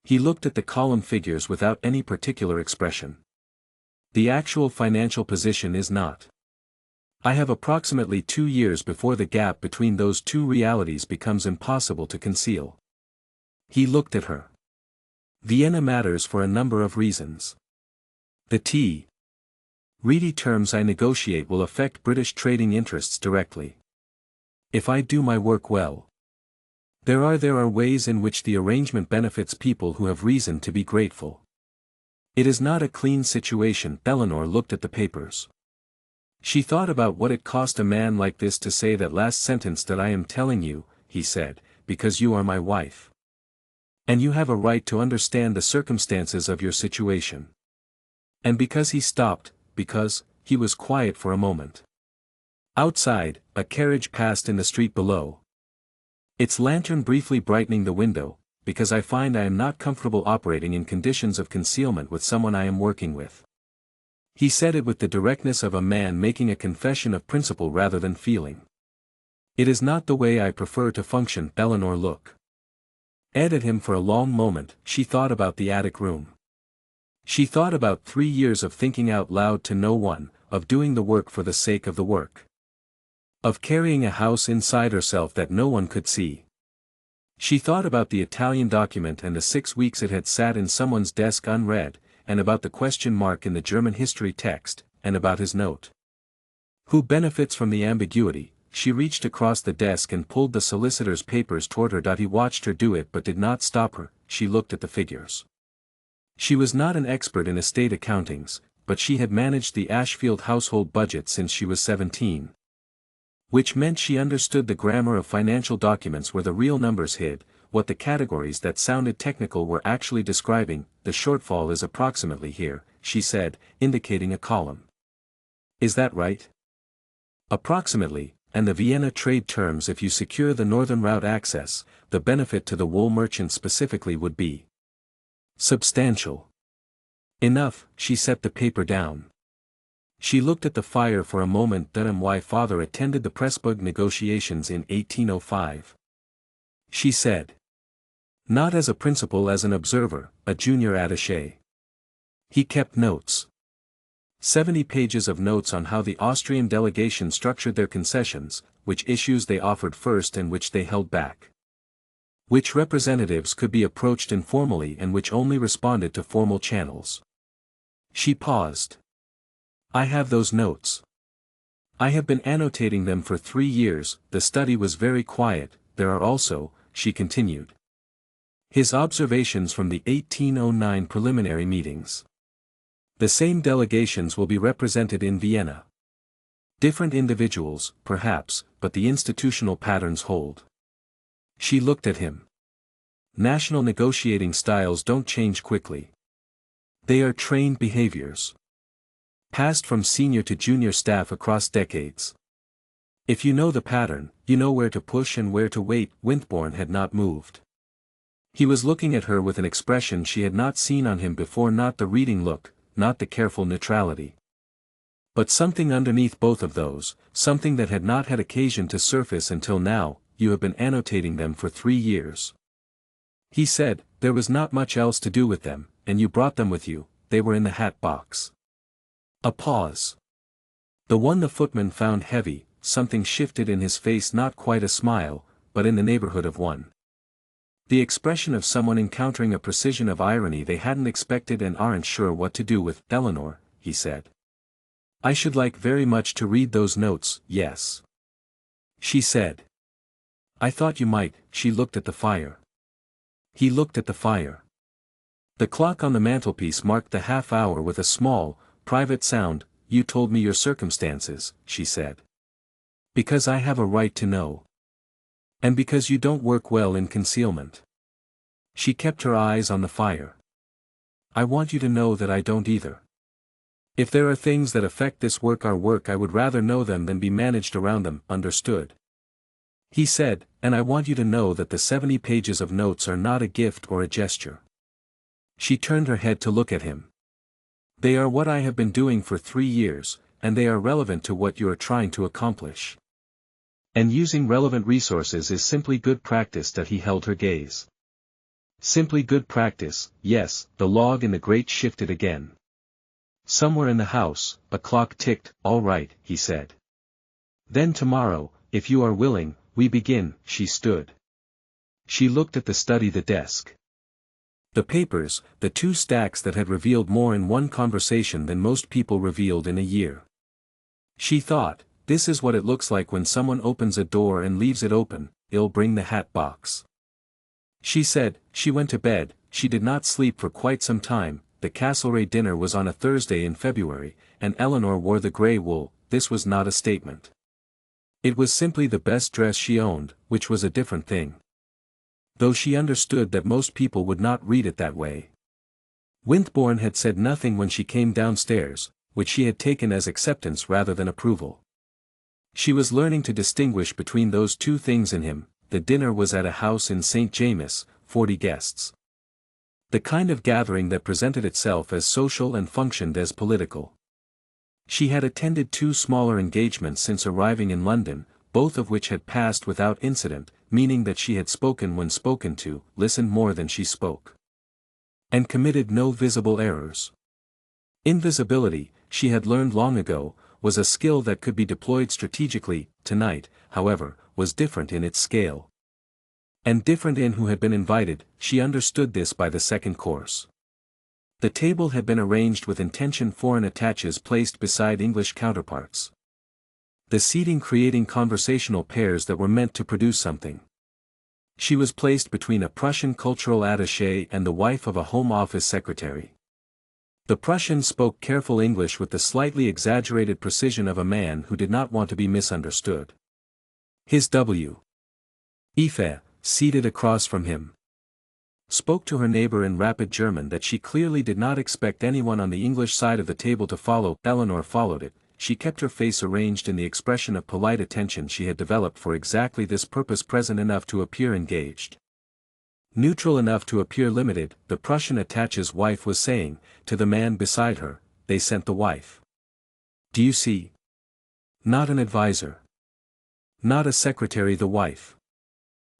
He looked at the column figures without any particular expression. The actual financial position is not. I have approximately 2 years before the gap between those 2 realities becomes impossible to conceal. He looked at her. Vienna matters for a number of reasons. The Reedy terms I negotiate will affect British trading interests directly. If I do my work well. There are ways in which the arrangement benefits people who have reason to be grateful. It is not a clean situation. Eleanor looked at the papers. She thought about what it cost a man like this to say that last sentence. That I am telling you, he said, because you are my wife. And you have a right to understand the circumstances of your situation. And because he stopped, because, he was quiet for a moment. Outside, a carriage passed in the street below. Its lantern briefly brightening the window. because I find I am not comfortable operating in conditions of concealment with someone I am working with. He said it with the directness of a man making a confession of principle rather than feeling. It is not the way I prefer to function. Eleanor looked at him for a long moment. She thought about the attic room. She thought about 3 years of thinking out loud to no one, of doing the work for the sake of the work. Of carrying a house inside herself that no one could see. She thought about the Italian document and the 6 weeks it had sat in someone's desk unread, and about the question mark in the German history text, and about his note. Who benefits from the ambiguity? She reached across the desk and pulled the solicitor's papers toward her. He watched her do it but did not stop her. She looked at the figures. She was not an expert in estate accountings, but she had managed the Ashfield household budget since she was 17. Which meant she understood the grammar of financial documents where the real numbers hid, what the categories that sounded technical were actually describing. The shortfall is approximately here, she said, indicating a column. Is that right? Approximately, and the Vienna trade terms. If you secure the northern route access, the benefit to the wool merchant specifically would be substantial. Enough. She set the paper down. She looked at the fire for a moment. Why father attended the Pressburg negotiations in 1805. She said. Not as a principal, as an observer, a junior attaché. He kept notes. 70 pages of notes on how the Austrian delegation structured their concessions, which issues they offered first and which they held back. Which representatives could be approached informally and which only responded to formal channels. She paused. I have those notes. I have been annotating them for 3 years. The study was very quiet. There are also, she continued, his observations from the 1809 preliminary meetings. The same delegations will be represented in Vienna. Different individuals, perhaps, but the institutional patterns hold. She looked at him. National negotiating styles don't change quickly. They are trained behaviors. Passed from senior to junior staff across decades. If you know the pattern, you know where to push and where to wait. Winthorne had not moved. He was looking at her with an expression she had not seen on him before, not the reading look, not the careful neutrality. But something underneath both of those, something that had not had occasion to surface until now. You have been annotating them for 3 years. He said, there was not much else to do with them, and you brought them with you. They were in the hat box. A pause. The one the footman found heavy. Something shifted in his face, not quite a smile, but in the neighborhood of one. The expression of someone encountering a precision of irony they hadn't expected and aren't sure what to do with. Eleanor, he said. I should like very much to read those notes. Yes. She said. I thought you might. She looked at the fire. He looked at the fire. The clock on the mantelpiece marked the half hour with a small, private sound. You told me your circumstances, she said. Because I have a right to know. And because you don't work well in concealment. She kept her eyes on the fire. I want you to know that I don't either. If there are things that affect this work, our work, I would rather know them than be managed around them. Understood? He said, and I want you to know that the 70 pages of notes are not a gift or a gesture. She turned her head to look at him. They are what I have been doing for 3 years, and they are relevant to what you are trying to accomplish. And using relevant resources is simply good practice. That he held her gaze. Simply good practice, yes. The log in the grate shifted again. Somewhere in the house, a clock ticked. All right, he said. Then tomorrow, if you are willing, we begin. She stood. She looked at the study, the desk. The papers, the 2 stacks that had revealed more in one conversation than most people revealed in a year. She thought, this is what it looks like when someone opens a door and leaves it open. It'll bring the hat box. She said. She went to bed. She did not sleep for quite some time. The Castlereagh dinner was on a Thursday in February, and Eleanor wore the grey wool. This was not a statement. It was simply the best dress she owned, which was a different thing. Though she understood that most people would not read it that way. Winthorne had said nothing when she came downstairs, which she had taken as acceptance rather than approval. She was learning to distinguish between those 2 things in him. The dinner was at a house in St. James, 40 guests. The kind of gathering that presented itself as social and functioned as political. She had attended 2 smaller engagements since arriving in London, both of which had passed without incident, meaning that she had spoken when spoken to, listened more than she spoke, and committed no visible errors. Invisibility, she had learned long ago, was a skill that could be deployed strategically. Tonight, however, was different in its scale. And different in who had been invited. She understood this by the second course. The table had been arranged with intention, foreign attaches placed beside English counterparts. The seating creating conversational pairs that were meant to produce something. She was placed between a Prussian cultural attaché and the wife of a Home Office secretary. The Prussian spoke careful English with the slightly exaggerated precision of a man who did not want to be misunderstood. His W.F., seated across from him, spoke to her neighbor in rapid German that she clearly did not expect anyone on the English side of the table to follow. Eleanor followed it. She kept her face arranged in the expression of polite attention she had developed for exactly this purpose, present enough to appear engaged, neutral enough to appear limited. The Prussian attache's wife was saying, to the man beside her, "They sent the wife. Do you see? Not an advisor. Not a secretary, the wife.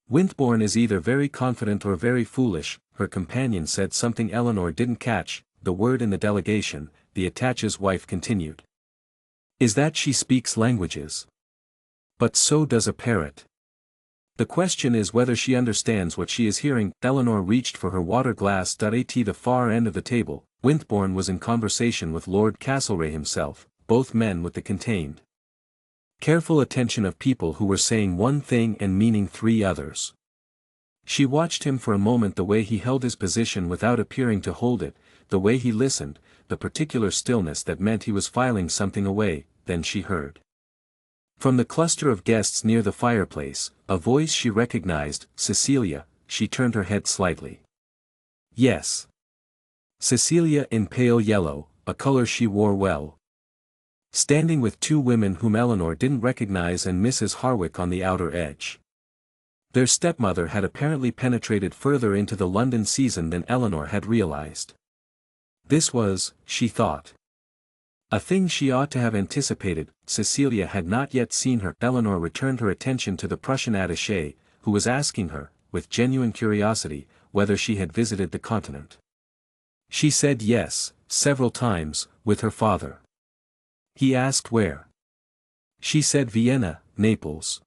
Winthorne is either very confident or very foolish." Her companion said something Eleanor didn't catch, the word in the delegation. The attache's wife continued. "Is that she speaks languages? But so does a parrot. The question is whether she understands what she is hearing." Eleanor reached for her water glass. At the far end of the table, Winthorne was in conversation with Lord Castlereagh himself, both men with the contained, careful attention of people who were saying one thing and meaning 3 others. She watched him for a moment, the way he held his position without appearing to hold it, the way he listened, the particular stillness that meant he was filing something away. Then she heard, from the cluster of guests near the fireplace, a voice she recognized. "Cecilia." She turned her head slightly. Yes. Cecilia in pale yellow, a color she wore well. Standing with 2 women whom Eleanor didn't recognize and Mrs. Harwick on the outer edge. Their stepmother had apparently penetrated further into the London season than Eleanor had realized. This was, she thought, a thing she ought to have anticipated. Cecilia had not yet seen her. Eleanor returned her attention to the Prussian attaché, who was asking her, with genuine curiosity, whether she had visited the continent. She said yes, several times, with her father. He asked where. She said Vienna, Naples,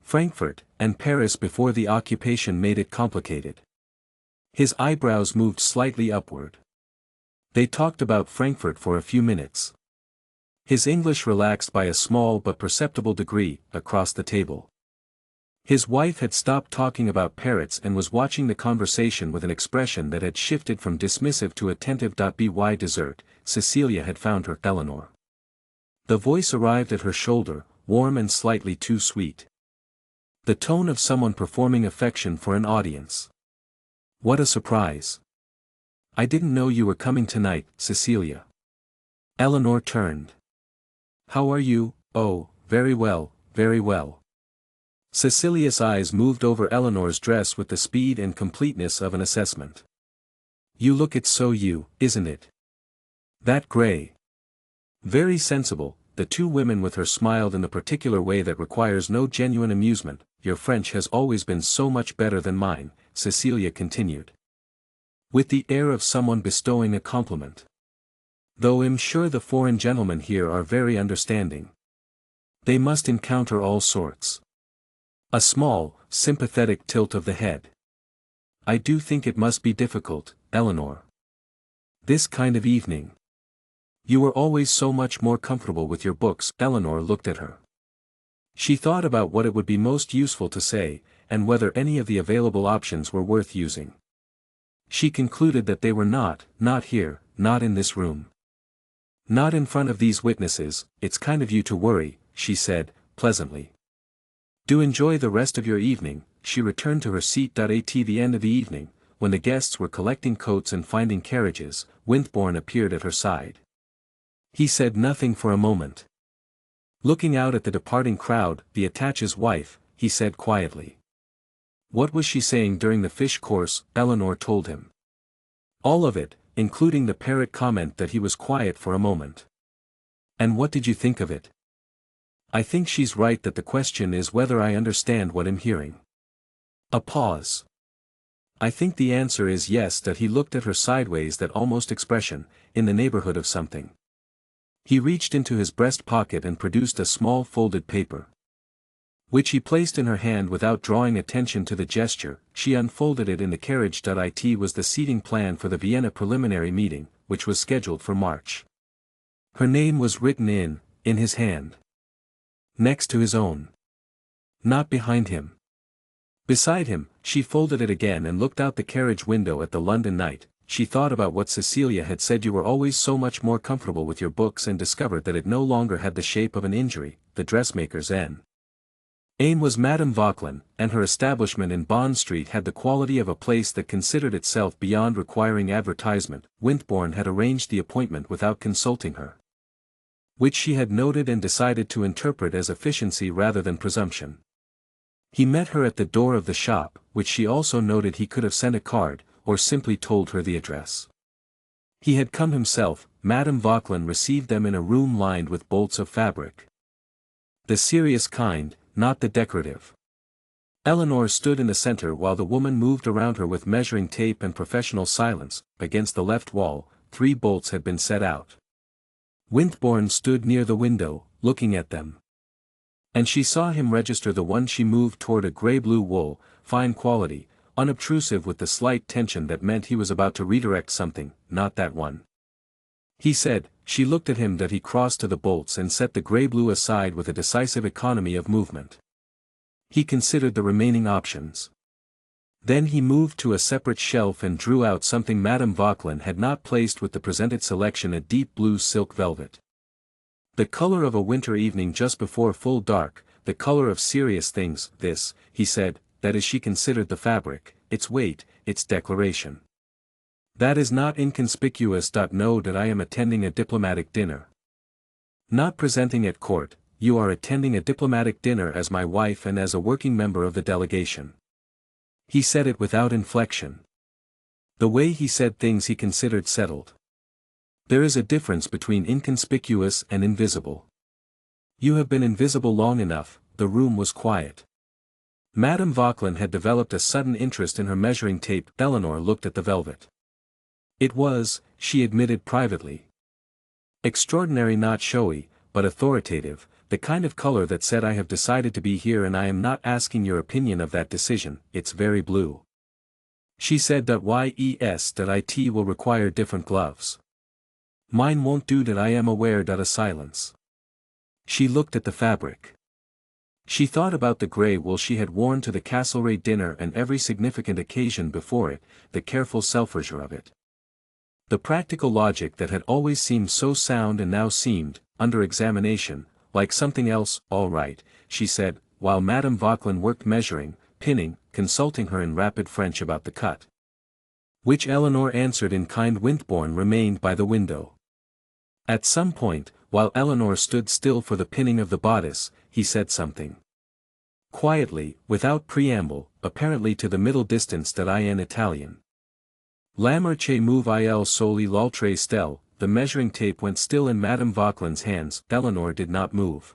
Frankfurt, and Paris before the occupation made it complicated. His eyebrows moved slightly upward. They talked about Frankfurt for a few minutes. His English relaxed by a small but perceptible degree. Across the table, his wife had stopped talking about parrots and was watching the conversation with an expression that had shifted from dismissive to attentive. By dessert, Cecilia had found her. Eleanor. The voice arrived at her shoulder, warm and slightly too sweet. The tone of someone performing affection for an audience. What a surprise. I didn't know you were coming tonight, Cecilia. Eleanor turned. How are you? Oh, very well, very well. Cecilia's eyes moved over Eleanor's dress with the speed and completeness of an assessment. You look it so you, isn't it? That grey. Very sensible. The 2 women with her smiled in the particular way that requires no genuine amusement. Your French has always been so much better than mine, Cecilia continued, with the air of someone bestowing a compliment. Though I'm sure the foreign gentlemen here are very understanding. They must encounter all sorts. A small, sympathetic tilt of the head. I do think it must be difficult, Eleanor. This kind of evening. You were always so much more comfortable with your books. Eleanor looked at her. She thought about what it would be most useful to say, and whether any of the available options were worth using. She concluded that they were not here, not in this room. Not in front of these witnesses. It's kind of you to worry, she said, pleasantly. Do enjoy the rest of your evening. She returned to her seat. At the end of the evening, when the guests were collecting coats and finding carriages, Winthorne appeared at her side. He said nothing for a moment. Looking out at the departing crowd, the attache's wife, he said quietly. What was she saying during the fish course? Eleanor told him. All of it, including the parrot comment that he was quiet for a moment. And what did you think of it? I think she's right that the question is whether I understand what I'm hearing. A pause. I think the answer is yes. That he looked at her sideways, that almost expression, in the neighborhood of something. He reached into his breast pocket and produced a small folded paper, which he placed in her hand without drawing attention to the gesture. She unfolded it in the carriage. It was the seating plan for the Vienna preliminary meeting, which was scheduled for March. Her name was written in his hand. Next to his own. Not behind him. Beside him. She folded it again and looked out the carriage window at the London night. She thought about what Cecilia had said. You were always so much more comfortable with your books, and discovered that it no longer had the shape of an injury. The dressmaker's aim was Madame Vauquelin, and her establishment in Bond Street had the quality of a place that considered itself beyond requiring advertisement. Winthbourne had arranged the appointment without consulting her, which she had noted and decided to interpret as efficiency rather than presumption. He met her at the door of the shop, which she also noted. He could have sent a card, or simply told her the address. He had come himself. Madame Vauquelin received them in a room lined with bolts of fabric. The serious kind, not the decorative. Eleanor stood in the center while the woman moved around her with measuring tape and professional silence. Against the left wall, 3 bolts had been set out. Winthbourne stood near the window, looking at them. And she saw him register the one. She moved toward a grey-blue wool, fine quality, unobtrusive, with the slight tension that meant he was about to redirect something. Not that one, he said. She looked at him. That he crossed to the bolts and set the grey-blue aside with a decisive economy of movement. He considered the remaining options. Then he moved to a separate shelf and drew out something Madame Vauquelin had not placed with the presented selection: a deep blue silk velvet. The color of a winter evening just before full dark, the color of serious things. This, he said, that is, she considered the fabric, its weight, its declaration. That is not inconspicuous. Know that I am attending a diplomatic dinner. Not presenting at court. You are attending a diplomatic dinner as my wife and as a working member of the delegation. He said it without inflection. The way he said things he considered settled. There is a difference between inconspicuous and invisible. You have been invisible long enough. The room was quiet. Madame Vauquelin had developed a sudden interest in her measuring tape. Eleanor looked at the velvet. It was, she admitted privately, extraordinary, not showy, but authoritative, the kind of color that said, I have decided to be here and I am not asking your opinion of that decision. It's very blue. She said. Yes. It will require different gloves. Mine won't do. I am aware. A silence. She looked at the fabric. She thought about the grey wool she had worn to the Castlereagh dinner and every significant occasion before it, the careful self-erasure of it. The practical logic that had always seemed so sound and now seemed, under examination, like something else. All right, she said, while Madame Vauquelin worked measuring, pinning, consulting her in rapid French about the cut, which Eleanor answered in kind. Winthbourne remained by the window. At some point, while Eleanor stood still for the pinning of the bodice, he said something. Quietly, without preamble, apparently to the middle distance. In Italian. La marche move il soli l'altre stelle. The measuring tape went still in Madame Vauquelin's hands. Eleanor did not move.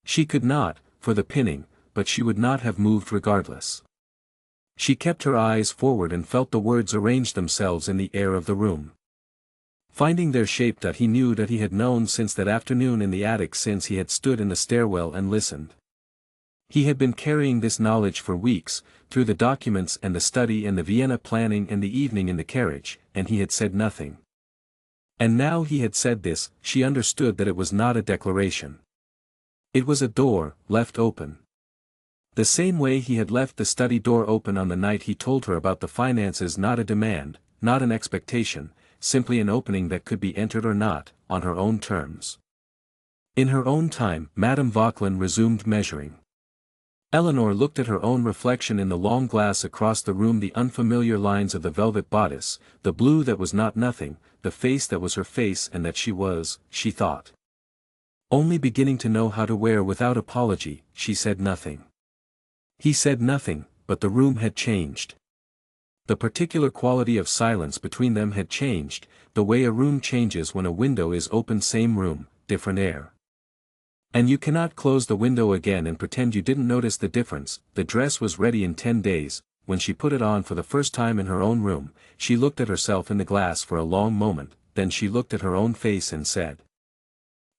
She could not, for the pinning, but she would not have moved regardless. She kept her eyes forward and felt the words arrange themselves in the air of the room, finding their shape. He knew that he had known since that afternoon in the attic, since he had stood in the stairwell and listened. He had been carrying this knowledge for weeks, through the documents and the study and the Vienna planning and the evening in the carriage, and he had said nothing. And now he had said this. She understood that it was not a declaration. It was a door, left open. The same way he had left the study door open on the night he told her about the finances. Not a demand, not an expectation, simply an opening that could be entered or not, on her own terms. In her own time. Madame Vauquelin resumed measuring. Eleanor looked at her own reflection in the long glass across the room, the unfamiliar lines of the velvet bodice, the blue that was not nothing, the face that was her face and that she was, she thought, only beginning to know how to wear without apology. She said nothing. He said nothing, but the room had changed. The particular quality of silence between them had changed, the way a room changes when a window is open. Same room, different air. And you cannot close the window again and pretend you didn't notice the difference. The dress was ready in 10 days, when she put it on for the first time in her own room. She looked at herself in the glass for a long moment, then she looked at her own face and said,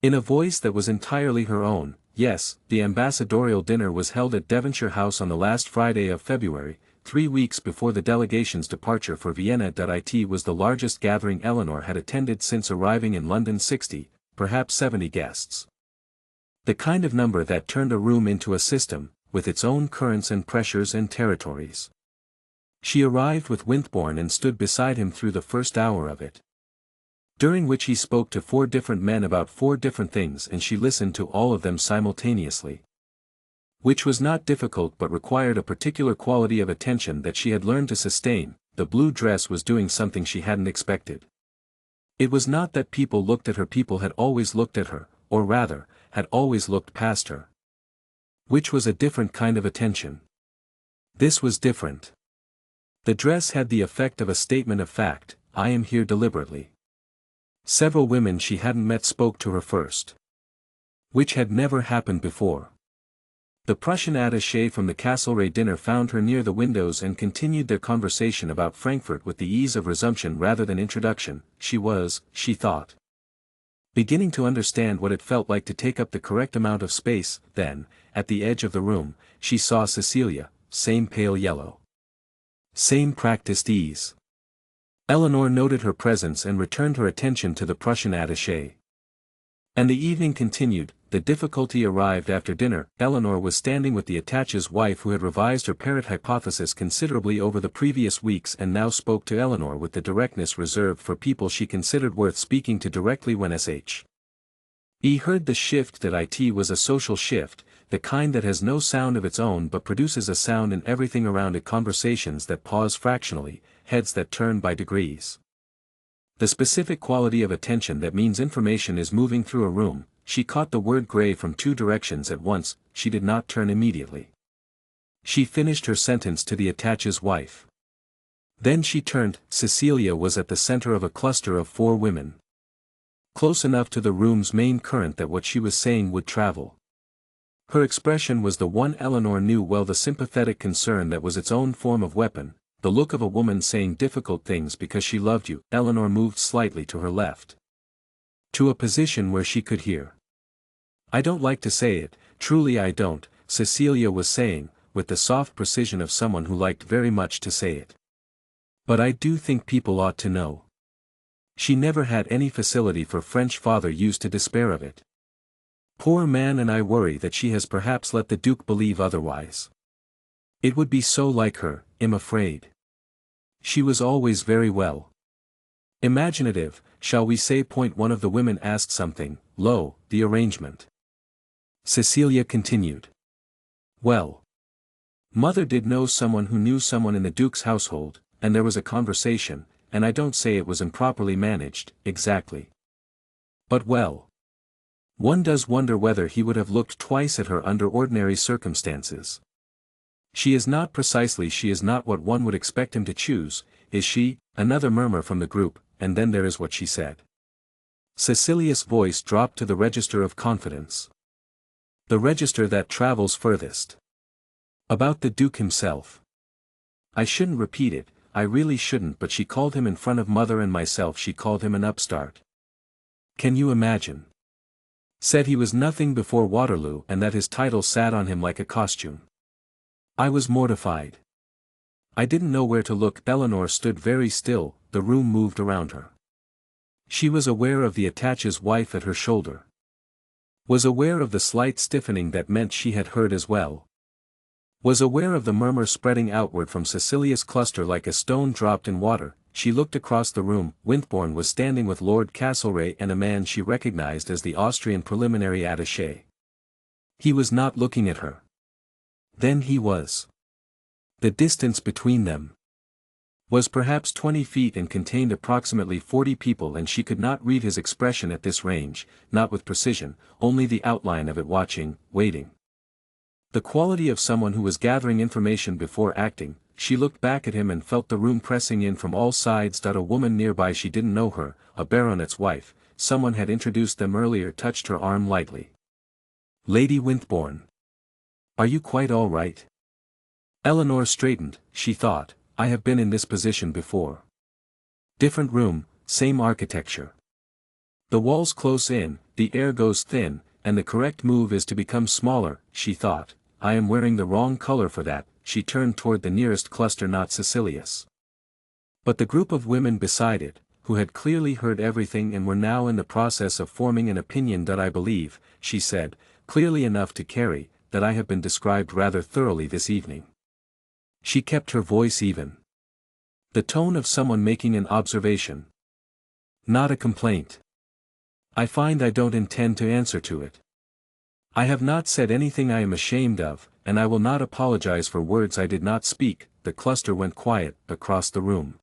in a voice that was entirely her own, yes, the ambassadorial dinner was held at Devonshire House on the last Friday of February, 3 weeks before the delegation's departure for Vienna. It was the largest gathering Eleanor had attended since arriving in London. 60, perhaps 70 guests. The kind of number that turned a room into a system, with its own currents and pressures and territories. She arrived with Winthbourne and stood beside him through the first hour of it, during which he spoke to 4 different men about 4 different things, and she listened to all of them simultaneously. Which was not difficult but required a particular quality of attention that she had learned to sustain. The blue dress was doing something she hadn't expected. It was not that people looked at her, people had always looked at her, or rather, had always looked past her. Which was a different kind of attention. This was different. The dress had the effect of a statement of fact, I am here deliberately. Several women she hadn't met spoke to her first. Which had never happened before. The Prussian attaché from the Castlereagh dinner found her near the windows and continued their conversation about Frankfurt with the ease of resumption rather than introduction. She was, she thought, beginning to understand what it felt like to take up the correct amount of space. Then, at the edge of the room, she saw Cecilia, same pale yellow, same practiced ease. Eleanor noted her presence and returned her attention to the Prussian attaché. And the evening continued. The difficulty arrived after dinner. Eleanor was standing with the attaché's wife, who had revised her parrot hypothesis considerably over the previous weeks and now spoke to Eleanor with the directness reserved for people she considered worth speaking to directly. When He heard the shift that it was a social shift, the kind that has no sound of its own but produces a sound in everything around it, conversations that pause fractionally, heads that turn by degrees. The specific quality of attention that means information is moving through a room. She caught the word grey from 2 directions at once. She did not turn immediately. She finished her sentence to the attaché's wife. Then she turned. Cecilia was at the center of a cluster of 4 women. Close enough to the room's main current that what she was saying would travel. Her expression was the one Eleanor knew well, the sympathetic concern that was its own form of weapon, the look of a woman saying difficult things because she loved you. Eleanor moved slightly to her left, to a position where she could hear. I don't like to say it, truly I don't, Cecilia was saying, with the soft precision of someone who liked very much to say it. But I do think people ought to know. She never had any facility for French. Father used to despair of it. Poor man, and I worry that she has perhaps let the Duke believe otherwise. It would be so like her, I'm afraid. She was always very well imaginative, shall we say. One of the women asked something. Lo, the arrangement. Cecilia continued. Well, Mother did know someone who knew someone in the Duke's household, and there was a conversation, and I don't say it was improperly managed, exactly. But well, one does wonder whether he would have looked twice at her under ordinary circumstances. She is not what one would expect him to choose, is she? Another murmur from the group, and then there is what she said. Cecilia's voice dropped to the register of confidence. The register that travels furthest. About the Duke himself. I shouldn't repeat it, I really shouldn't, but she called him in front of Mother and myself, she called him an upstart. Can you imagine? Said he was nothing before Waterloo and that his title sat on him like a costume. I was mortified. I didn't know where to look. Eleanor stood very still, the room moved around her. She was aware of the attaché's wife at her shoulder. Was aware of the slight stiffening that meant she had heard as well. Was aware of the murmur spreading outward from Cecilia's cluster like a stone dropped in water. She looked across the room. Winthbourne was standing with Lord Castlereagh and a man she recognized as the Austrian preliminary attaché. He was not looking at her. Then he was. The distance between them was perhaps 20 feet and contained approximately 40 people, and she could not read his expression at this range, not with precision, only the outline of it, watching, waiting. The quality of someone who was gathering information before acting. She looked back at him and felt the room pressing in from all sides. A woman nearby, she didn't know her, a baronet's wife, someone had introduced them earlier, touched her arm lightly. Lady Winthbourne. Are you quite all right? Eleanor straightened. She thought, I have been in this position before. Different room, same architecture. The walls close in, the air goes thin, and the correct move is to become smaller, she thought. I am wearing the wrong color for that. She turned toward the nearest cluster, not Cecilia's, but the group of women beside it, who had clearly heard everything and were now in the process of forming an opinion. That I believe, she said, clearly enough to carry, that I have been described rather thoroughly this evening. She kept her voice even. The tone of someone making an observation. Not a complaint. I find I don't intend to answer to it. I have not said anything I am ashamed of, and I will not apologize for words I did not speak. The cluster went quiet across the room.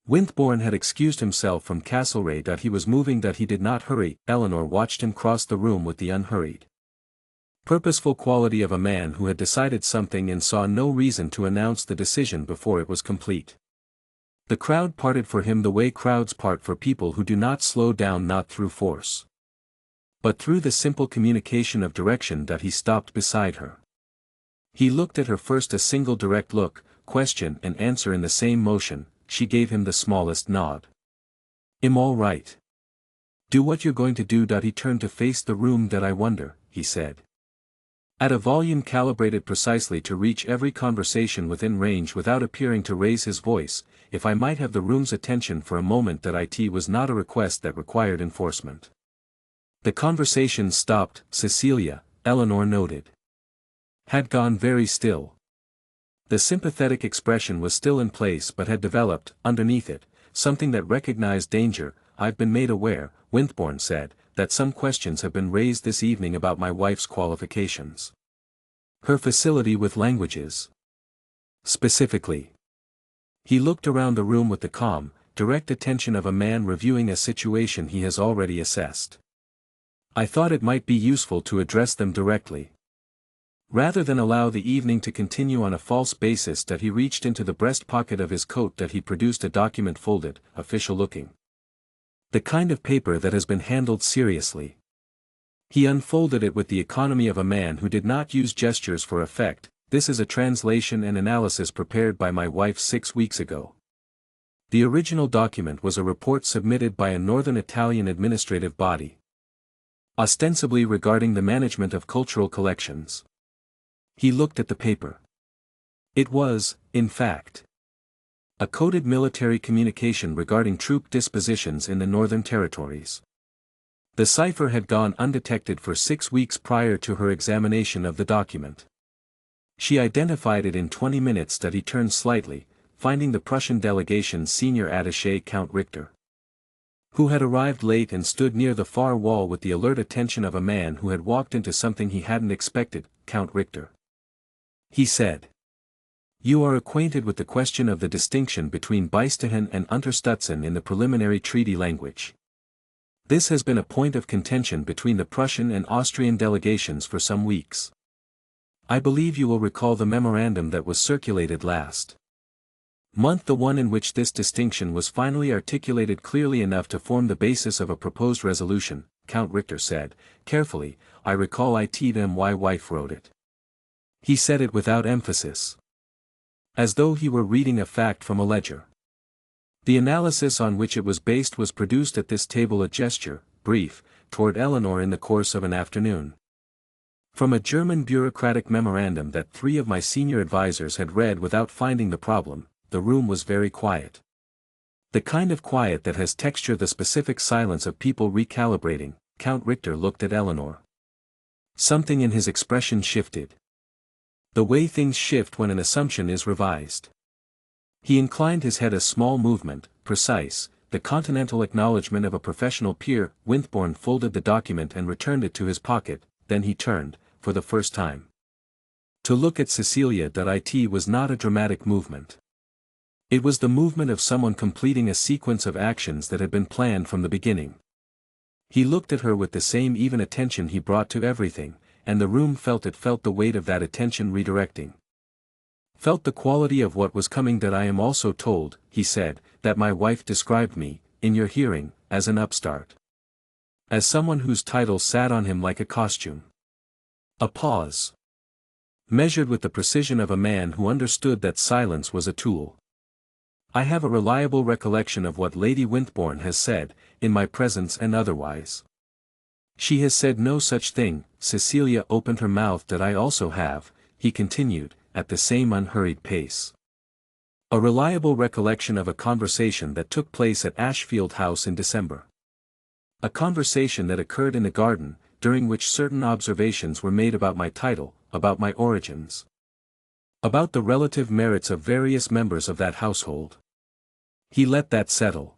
Winthbourne had excused himself from Castlereagh. He was moving. He did not hurry. Eleanor watched him cross the room with the unhurried, purposeful quality of a man who had decided something and saw no reason to announce the decision before it was complete. The crowd parted for him the way crowds part for people who do not slow down, not through force, but through the simple communication of direction. He stopped beside her. He looked at her first, a single direct look, question and answer in the same motion. She gave him the smallest nod. I'm all right. Do what you're going to do. He turned to face the room. I wonder, he said, at a volume calibrated precisely to reach every conversation within range without appearing to raise his voice, if I might have the room's attention for a moment. It was not a request that required enforcement. The conversation stopped. Cecilia, Eleanor noted, had gone very still. The sympathetic expression was still in place but had developed, underneath it, something that recognized danger. I've been made aware, Winthbourne said, that some questions have been raised this evening about my wife's qualifications. Her facility with languages. Specifically. He looked around the room with the calm, direct attention of a man reviewing a situation he has already assessed. I thought it might be useful to address them directly, rather than allow the evening to continue on a false basis. He reached into the breast pocket of his coat. He produced a document, folded, official looking. The kind of paper that has been handled seriously. He unfolded it with the economy of a man who did not use gestures for effect. This is a translation and analysis prepared by my wife 6 weeks ago. The original document was a report submitted by a northern Italian administrative body, ostensibly regarding the management of cultural collections. He looked at the paper. It was, in fact, a coded military communication regarding troop dispositions in the Northern Territories. The cipher had gone undetected for 6 weeks prior to her examination of the document. She identified it in 20 minutes. He turned slightly, finding the Prussian delegation's senior attaché, Count Richter, who had arrived late and stood near the far wall with the alert attention of a man who had walked into something he hadn't expected. Count Richter, he said, you are acquainted with the question of the distinction between Beistehen and Unterstützen in the preliminary treaty language. This has been a point of contention between the Prussian and Austrian delegations for some weeks. I believe you will recall the memorandum that was circulated last month, the one in which this distinction was finally articulated clearly enough to form the basis of a proposed resolution. Count Richter said, carefully, I recall it. My wife wrote it. He said it without emphasis, as though he were reading a fact from a ledger. The analysis on which it was based was produced at this table. A gesture, brief, toward Eleanor in the course of an afternoon, from a German bureaucratic memorandum that 3 of my senior advisors had read without finding the problem. The room was very quiet. The kind of quiet that has texture, the specific silence of people recalibrating. Count Richter looked at Eleanor. Something in his expression shifted. The way things shift when an assumption is revised. He inclined his head, a small movement, precise, the continental acknowledgement of a professional peer. Winthbourne folded the document and returned it to his pocket. Then he turned, for the first time, to look at Cecilia. It was not a dramatic movement. It was the movement of someone completing a sequence of actions that had been planned from the beginning. He looked at her with the same even attention he brought to everything, and the room felt the weight of that attention redirecting. Felt the quality of what was coming. That I am also told, he said, that my wife described me, in your hearing, as an upstart. As someone whose title sat on him like a costume. A pause. Measured with the precision of a man who understood that silence was a tool. I have a reliable recollection of what Lady Winthbourne has said, in my presence and otherwise. She has said no such thing. Cecilia opened her mouth. That I also have, he continued, at the same unhurried pace. A reliable recollection of a conversation that took place at Ashfield House in December. A conversation that occurred in the garden, during which certain observations were made about my title, about my origins. About the relative merits of various members of that household. He let that settle.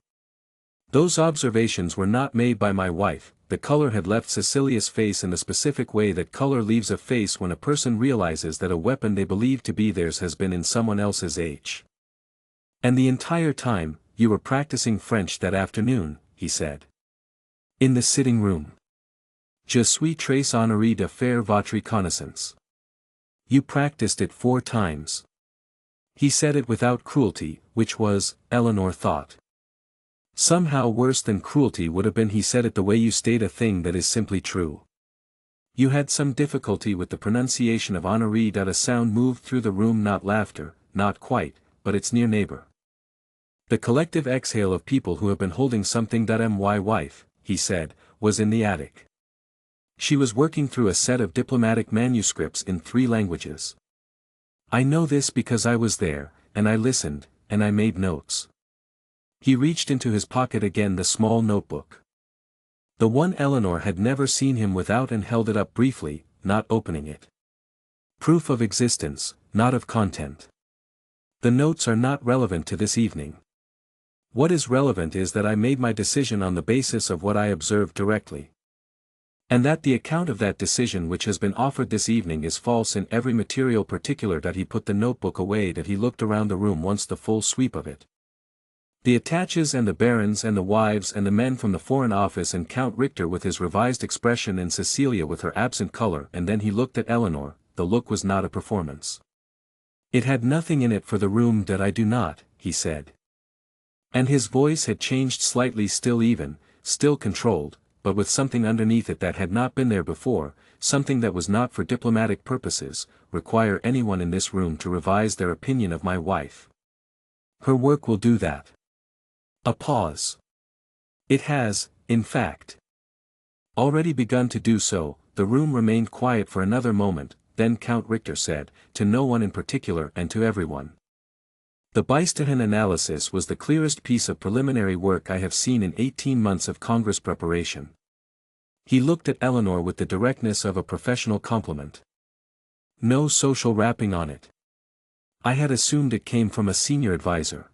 Those observations were not made by my wife. The color had left Cecilia's face in the specific way that color leaves a face when a person realizes that a weapon they believe to be theirs has been in someone else's age. And the entire time, you were practicing French that afternoon, he said. In the sitting room. Je suis très honoré de faire votre connaissance. You practiced it 4 times. He said it without cruelty, which was, Eleanor thought. Somehow worse than cruelty would have been. He said it the way you state a thing that is simply true. You had some difficulty with the pronunciation of honoré. A sound moved through the room. Not laughter, not quite, but its near neighbor. The collective exhale of people who have been holding something. My wife, he said, was in the attic. She was working through a set of diplomatic manuscripts in 3 languages. I know this because I was there, and I listened, and I made notes. He reached into his pocket again. The small notebook. The one Eleanor had never seen him without, and held it up briefly, not opening it. Proof of existence, not of content. The notes are not relevant to this evening. What is relevant is that I made my decision on the basis of what I observed directly. And that the account of that decision which has been offered this evening is false in every material particular. He put the notebook away. He looked around the room once, the full sweep of it. The attaches and the barons and the wives and the men from the Foreign Office and Count Richter with his revised expression and Cecilia with her absent color, and then he looked at Eleanor. The look was not a performance. It had nothing in it for the room. That I do not, he said. And his voice had changed slightly, still even, still controlled, but with something underneath it that had not been there before, something that was not for diplomatic purposes, require anyone in this room to revise their opinion of my wife. Her work will do that. A pause. It has, in fact, already begun to do so. The room remained quiet for another moment. Then Count Richter said, to no one in particular and to everyone. The Beistahan analysis was the clearest piece of preliminary work I have seen in 18 months of Congress preparation. He looked at Eleanor with the directness of a professional compliment. No social wrapping on it. I had assumed it came from a senior advisor.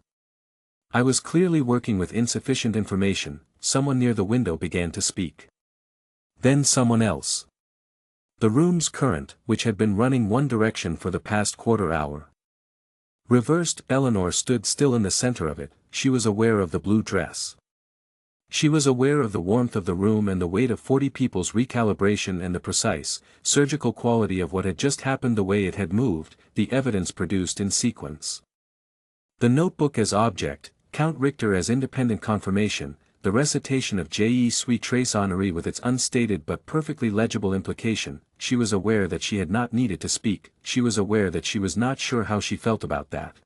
I was clearly working with insufficient information. Someone near the window began to speak. Then someone else. The room's current, which had been running one direction for the past quarter hour, reversed. Eleanor stood still in the center of it. She was aware of the blue dress. She was aware of the warmth of the room and the weight of 40 people's recalibration and the precise, surgical quality of what had just happened, the way it had moved, the evidence produced in sequence. The notebook as object, Count Richter as independent confirmation, the recitation of Je suis très honoré with its unstated but perfectly legible implication. She was aware that she had not needed to speak. She was aware that she was not sure how she felt about that.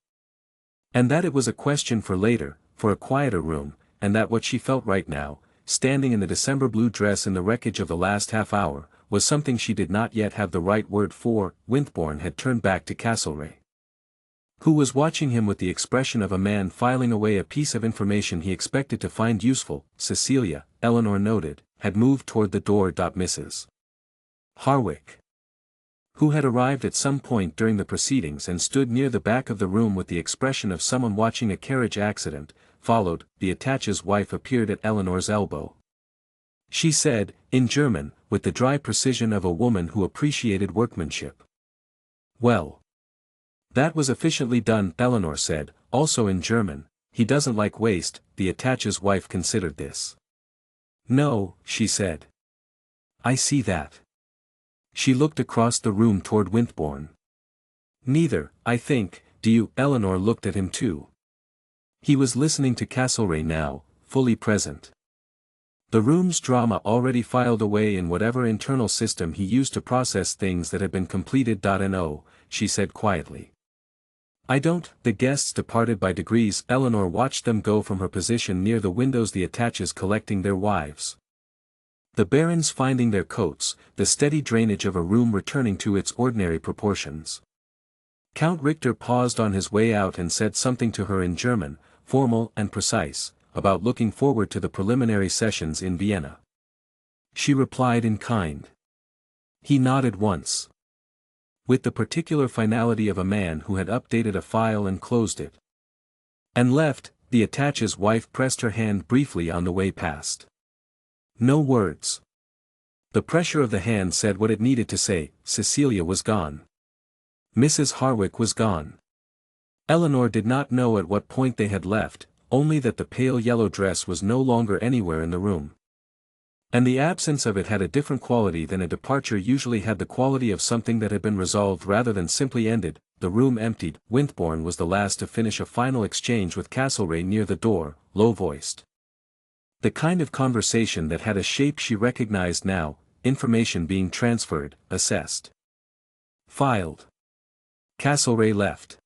And that it was a question for later, for a quieter room, and that what she felt right now, standing in the December blue dress in the wreckage of the last half hour, was something she did not yet have the right word for. Winthbourne had turned back to Castlereagh, who was watching him with the expression of a man filing away a piece of information he expected to find useful. Cecilia, Eleanor noted, had moved toward the door. Mrs. Harwick, who had arrived at some point during the proceedings and stood near the back of the room with the expression of someone watching a carriage accident, followed. The attache's wife appeared at Eleanor's elbow. She said, in German, with the dry precision of a woman who appreciated workmanship. Well, that was efficiently done, Eleanor said, also in German. He doesn't like waste. The attache's wife considered this. No, she said. I see that. She looked across the room toward Winthorne. Neither, I think, do you? Eleanor looked at him too. He was listening to Castlereagh now, fully present. The room's drama already filed away in whatever internal system he used to process things that had been completed. No, she said quietly. I don't. The guests departed by degrees. Eleanor watched them go from her position near the windows, the attaches collecting their wives. The barons finding their coats, the steady drainage of a room returning to its ordinary proportions. Count Richter paused on his way out and said something to her in German, formal and precise, about looking forward to the preliminary sessions in Vienna. She replied in kind. He nodded once. With the particular finality of a man who had updated a file and closed it. And left. The attache's wife pressed her hand briefly on the way past. No words. The pressure of the hand said what it needed to say. Cecilia was gone. Mrs. Harwick was gone. Eleanor did not know at what point they had left, only that the pale yellow dress was no longer anywhere in the room. And the absence of it had a different quality than a departure usually had, the quality of something that had been resolved rather than simply ended. The room emptied. Winthorne was the last to finish a final exchange with Castlereagh near the door, low-voiced. The kind of conversation that had a shape she recognized now, information being transferred, assessed. Filed. Castlereagh left.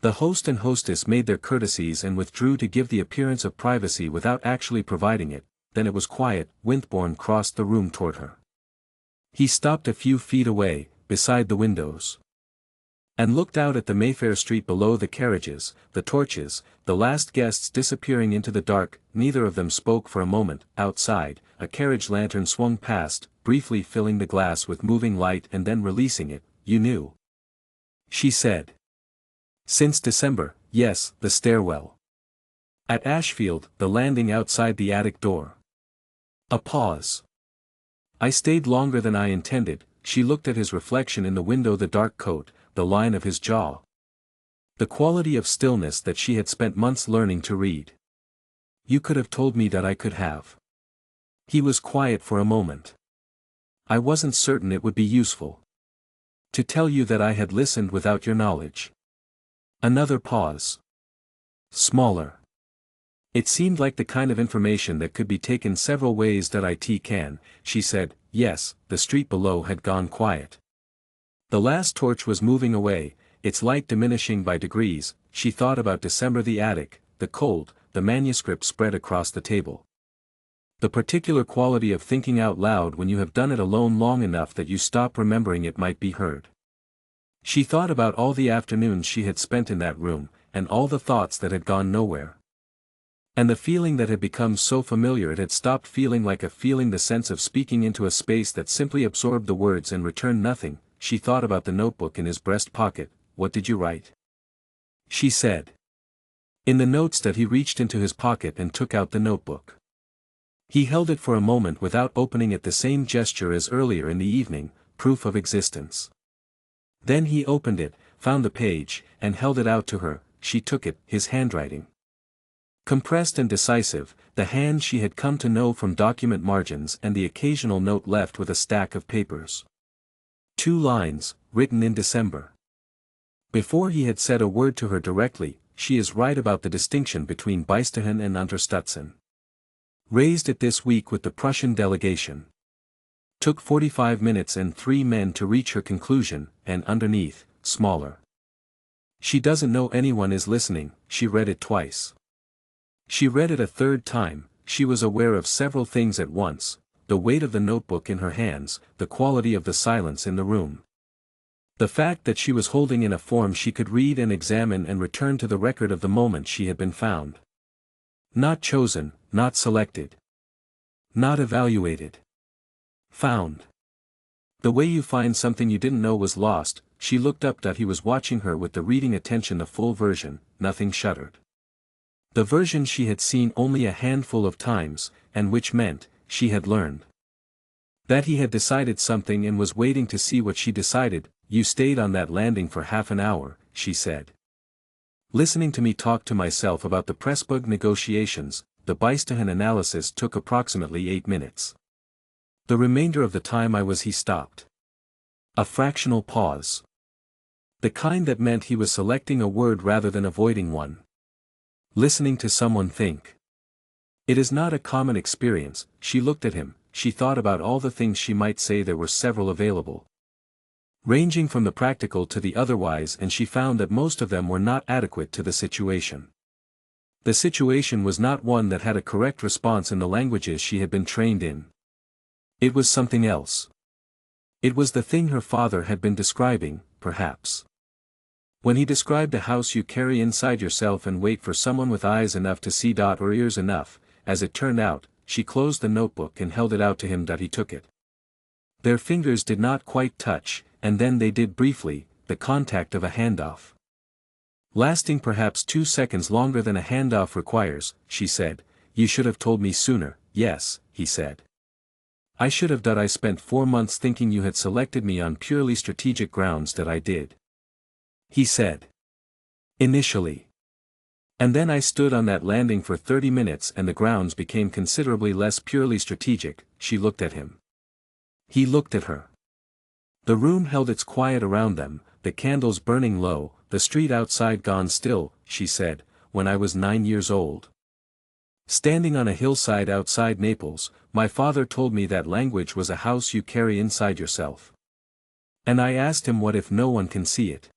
The host and hostess made their courtesies and withdrew to give the appearance of privacy without actually providing it. Then it was quiet. Winthorne crossed the room toward her. He stopped a few feet away, beside the windows. And looked out at the Mayfair street below, the carriages, the torches, the last guests disappearing into the dark. Neither of them spoke for a moment. Outside, a carriage lantern swung past, briefly filling the glass with moving light and then releasing it. You knew? She said. Since December, yes. The stairwell. At Ashfield, the landing outside the attic door. A pause. I stayed longer than I intended. She looked at his reflection in the window, the dark coat, the line of his jaw. The quality of stillness that she had spent months learning to read. You could have told me that I could have. He was quiet for a moment. I wasn't certain it would be useful. To tell you that I had listened without your knowledge. Another pause. Smaller. It seemed like the kind of information that could be taken several ways. It can, she said. Yes. The street below had gone quiet. The last torch was moving away, its light diminishing by degrees. She thought about December, the attic, the cold, the manuscript spread across the table. The particular quality of thinking out loud when you have done it alone long enough that you stop remembering it might be heard. She thought about all the afternoons she had spent in that room, and all the thoughts that had gone nowhere. And the feeling that had become so familiar it had stopped feeling like a feeling, the sense of speaking into a space that simply absorbed the words and returned nothing. She thought about the notebook in his breast pocket. What did you write? She said. In the notes that he reached into his pocket and took out the notebook. He held it for a moment without opening it, the same gesture as earlier in the evening, proof of existence. Then he opened it, found the page, and held it out to her. She took it, his handwriting. Compressed and decisive, the hand she had come to know from document margins and the occasional note left with a stack of papers. 2 lines, written in December. Before he had said a word to her directly, she is right about the distinction between Beistuchen and Unterstützen. Raised it this week with the Prussian delegation. Took 45 minutes and 3 men to reach her conclusion, and underneath, smaller. She doesn't know anyone is listening. She read it twice. She read it a third time. She was aware of several things at once, the weight of the notebook in her hands, the quality of the silence in the room. The fact that she was holding in a form she could read and examine and return to the record of the moment she had been found. Not chosen, not selected. Not evaluated. Found. The way you find something you didn't know was lost. She looked up. He was watching her with the reading attention, the full version. Nothing shuddered. The version she had seen only a handful of times, and which meant, she had learned. That he had decided something and was waiting to see what she decided. You stayed on that landing for half an hour, she said. Listening to me talk to myself about the Pressburg negotiations. The Beistuchen analysis took approximately 8 minutes. The remainder of the time I was. He stopped. A fractional pause. The kind that meant he was selecting a word rather than avoiding one. Listening to someone think. It is not a common experience. She looked at him, she thought about all the things she might say. There were several available, ranging from the practical to the otherwise, and she found that most of them were not adequate to the situation. The situation was not one that had a correct response in the languages she had been trained in. It was something else. It was the thing her father had been describing, perhaps. When he described a house you carry inside yourself and wait for someone with eyes enough to see or ears enough, as it turned out, she closed the notebook and held it out to him. He took it. Their fingers did not quite touch, and then they did briefly, the contact of a handoff. Lasting perhaps 2 seconds longer than a handoff requires, she said. You should have told me sooner. Yes, he said. I should have. I spent 4 months thinking you had selected me on purely strategic grounds. That I did. He said. Initially. And then I stood on that landing for 30 minutes and the grounds became considerably less purely strategic. She looked at him. He looked at her. The room held its quiet around them, the candles burning low, the street outside gone still. She said, when I was 9 years old. Standing on a hillside outside Naples, my father told me that language was a house you carry inside yourself. And I asked him, what if no one can see it?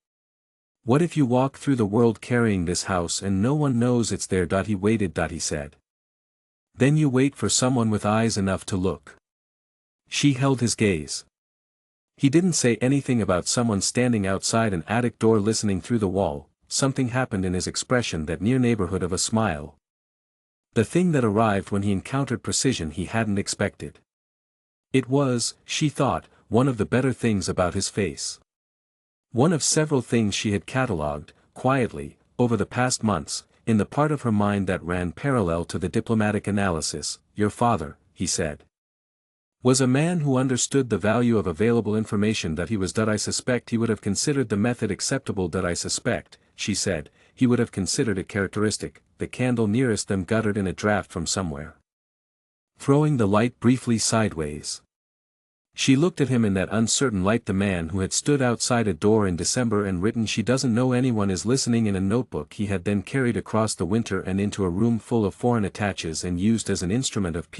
What if you walk through the world carrying this house and no one knows it's there? He waited. He said. Then you wait for someone with eyes enough to look. She held his gaze. He didn't say anything about someone standing outside an attic door listening through the wall. Something happened in his expression, that near neighborhood of a smile. The thing that arrived when he encountered precision he hadn't expected. It was, she thought, one of the better things about his face. One of several things she had catalogued, quietly, over the past months, in the part of her mind that ran parallel to the diplomatic analysis. Your father, he said, was a man who understood the value of available information. That he was. I suspect he would have considered the method acceptable. I suspect, she said, he would have considered it characteristic. The candle nearest them guttered in a draft from somewhere, throwing the light briefly sideways. She looked at him in that uncertain light, the man who had stood outside a door in December and written "She doesn't know anyone is listening" in a notebook he had then carried across the winter and into a room full of foreign attaches and used as an instrument of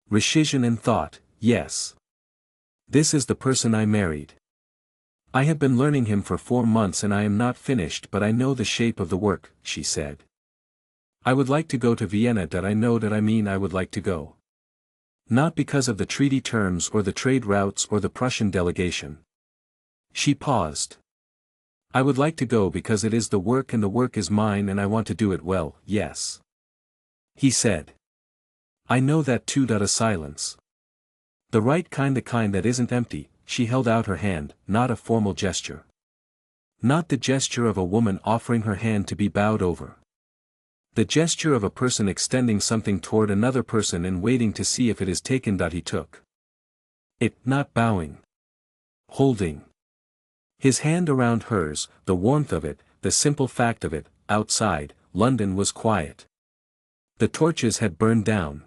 precision, and thought, yes. This is the person I married. I have been learning him for 4 months and I am not finished, but I know the shape of the work, she said. I would like to go to Vienna. I would like to go. Not because of the treaty terms or the trade routes or the Prussian delegation. She paused. I would like to go because it is the work and the work is mine and I want to do it well. Yes. He said. I know that too. A silence. The right kind, the kind that isn't empty. She held out her hand, not a formal gesture. Not the gesture of a woman offering her hand to be bowed over. The gesture of a person extending something toward another person and waiting to see if it is taken. He took it, not bowing. Holding his hand around hers, the warmth of it, the simple fact of it. Outside, London was quiet. The torches had burned down.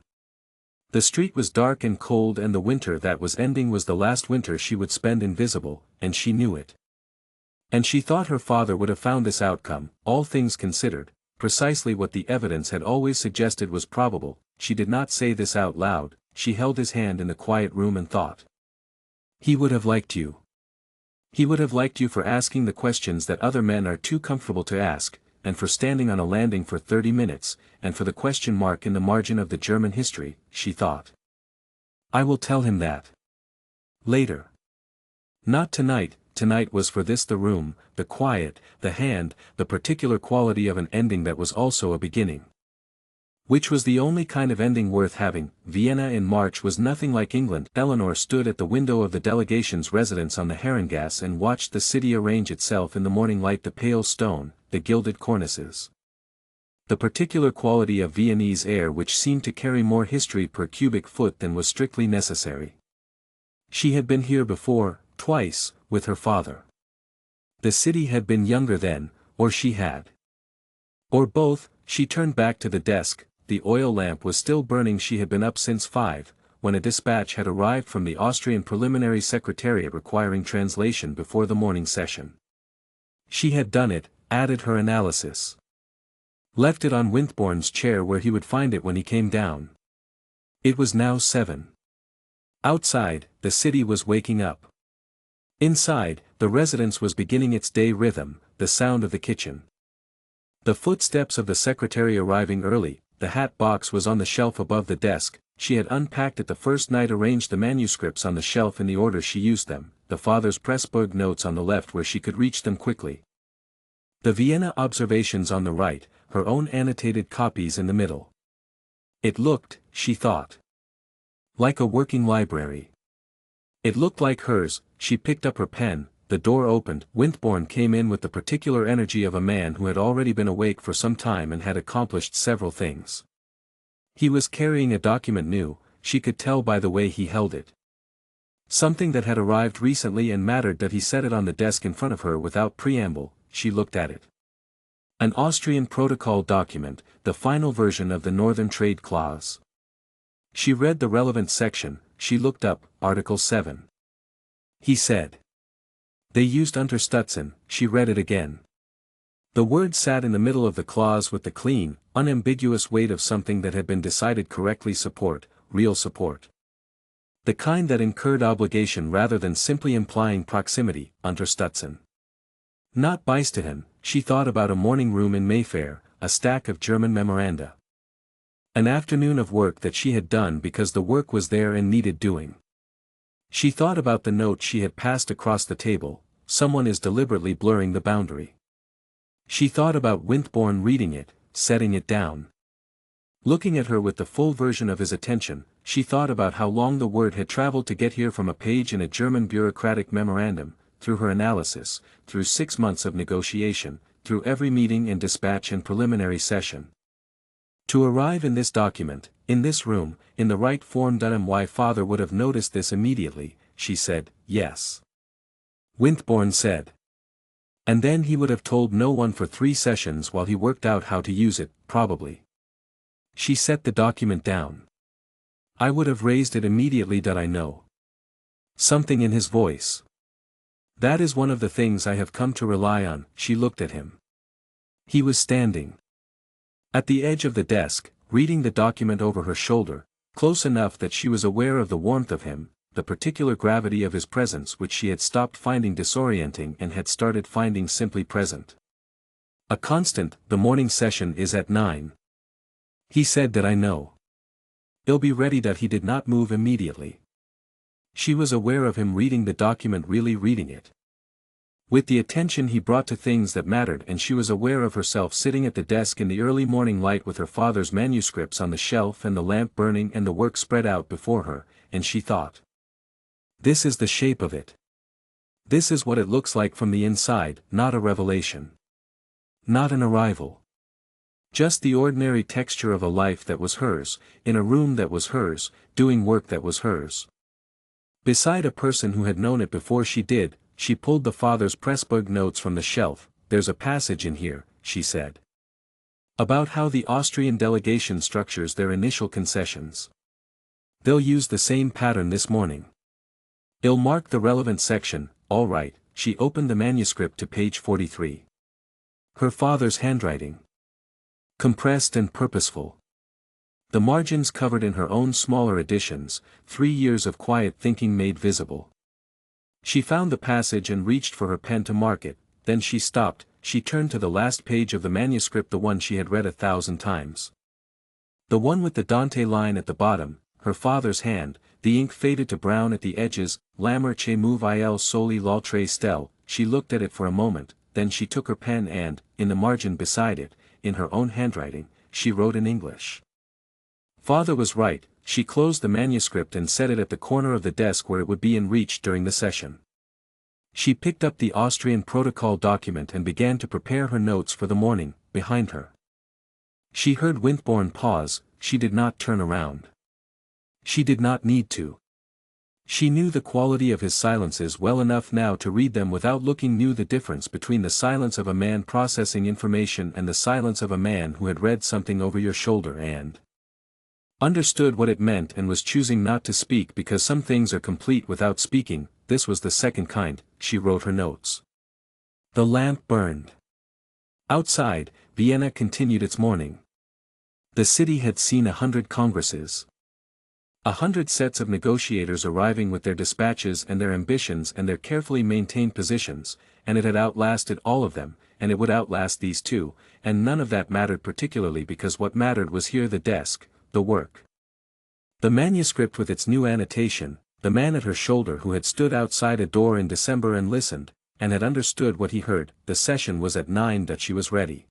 The street was dark and cold, and the winter that was ending was the last winter she would spend invisible, and she knew it. And she thought her father would have found this outcome, all things considered, precisely what the evidence had always suggested was probable. She did not say this out loud. She held his hand in the quiet room and thought. He would have liked you. He would have liked you for asking the questions that other men are too comfortable to ask, and for standing on a landing for 30 minutes, and for the question mark in the margin of the German history, she thought. I will tell him that. Later. Not tonight. Tonight was for this the room, the quiet, the hand, the particular quality of an ending that was also a beginning. Which was the only kind of ending worth having. Vienna in March was nothing like England. Eleanor stood at the window of the delegation's residence on the Herrengasse and watched the city arrange itself in the morning light, the pale stone, the gilded cornices. The particular quality of Viennese air which seemed to carry more history per cubic foot than was strictly necessary. She had been here before, twice, with her father. The city had been younger then, or she had. Or both. She turned back to the desk. The oil lamp was still burning. She had been up since 5, when a dispatch had arrived from the Austrian Preliminary Secretariat requiring translation before the morning session. She had done it, added her analysis. Left it on Winthorne's chair where he would find it when he came down. It was now 7. Outside, the city was waking up. Inside, the residence was beginning its day rhythm, the sound of the kitchen. The footsteps of the secretary arriving early, the hat box was on the shelf above the desk, she had unpacked it the first night, arranged the manuscripts on the shelf in the order she used them, the father's Pressburg notes on the left where she could reach them quickly. The Vienna observations on the right, her own annotated copies in the middle. It looked, she thought, like a working library. It looked like hers. She picked up her pen, the door opened, Winthorne came in with the particular energy of a man who had already been awake for some time and had accomplished several things. He was carrying a document new, she could tell by the way he held it. Something that had arrived recently and mattered that he set it on the desk in front of her without preamble. She looked at it. An Austrian protocol document, the final version of the Northern Trade Clause. She read the relevant section, she looked up, Article 7. He said. They used Unterstützen, she read it again. The word sat in the middle of the clause with the clean, unambiguous weight of something that had been decided correctly: support, real support. The kind that incurred obligation rather than simply implying proximity, Unterstützen. Not Beistehen, she thought about a morning room in Mayfair, a stack of German memoranda. An afternoon of work that she had done because the work was there and needed doing. She thought about the note she had passed across the table: someone is deliberately blurring the boundary. She thought about Winthorne reading it, setting it down. Looking at her with the full version of his attention, she thought about how long the word had traveled to get here from a page in a German bureaucratic memorandum, through her analysis, through 6 months of negotiation, through every meeting and dispatch and preliminary session. To arrive in this document, in this room, in the right form. Why father would have noticed this immediately, she said, yes. Winthorne said. And then he would have told no one for 3 sessions while he worked out how to use it, probably. She set the document down. I would have raised it immediately. I know. Something in his voice. That is one of the things I have come to rely on. She looked at him. He was standing at the edge of the desk, reading the document over her shoulder, close enough that she was aware of the warmth of him, the particular gravity of his presence which she had stopped finding disorienting and had started finding simply present. A constant. The morning session is at 9. He said. I know. He'll be ready. He did not move immediately. She was aware of him reading the document, really reading it. With the attention he brought to things that mattered, and she was aware of herself sitting at the desk in the early morning light with her father's manuscripts on the shelf and the lamp burning and the work spread out before her, and she thought. This is the shape of it. This is what it looks like from the inside, not a revelation. Not an arrival. Just the ordinary texture of a life that was hers, in a room that was hers, doing work that was hers. Beside a person who had known it before she did. She pulled the father's Pressburg notes from the shelf. There's a passage in here, she said, about how the Austrian delegation structures their initial concessions. They'll use the same pattern this morning. It'll mark the relevant section. All right. She opened the manuscript to page 43. Her father's handwriting. Compressed and purposeful. The margins covered in her own smaller editions, 3 years of quiet thinking made visible. She found the passage and reached for her pen to mark it, then she stopped. She turned to the last page of the manuscript, the one she had read 1,000 times. The one with the Dante line at the bottom, her father's hand, the ink faded to brown at the edges. L'amour che move il soli l'altre stelle. She looked at it for a moment, then she took her pen and, in the margin beside it, in her own handwriting, she wrote in English. Father was right. She closed the manuscript and set it at the corner of the desk where it would be in reach during the session. She picked up the Austrian protocol document and began to prepare her notes for the morning. Behind her, she heard Winthorne pause. She did not turn around. She did not need to. She knew the quality of his silences well enough now to read them without looking. Knew the difference between the silence of a man processing information and the silence of a man who had read something over your shoulder and Understood what it meant and was choosing not to speak because some things are complete without speaking. This was the second kind. She wrote her notes. The lamp burned. Outside, Vienna continued its mourning. The city had seen 100 congresses. 100 sets of negotiators arriving with their dispatches and their ambitions and their carefully maintained positions, and it had outlasted all of them, and it would outlast these too, and none of that mattered particularly because what mattered was here the desk, the work. The manuscript with its new annotation, the man at her shoulder who had stood outside a door in December and listened, and had understood what he heard. The session was at 9 that she was ready.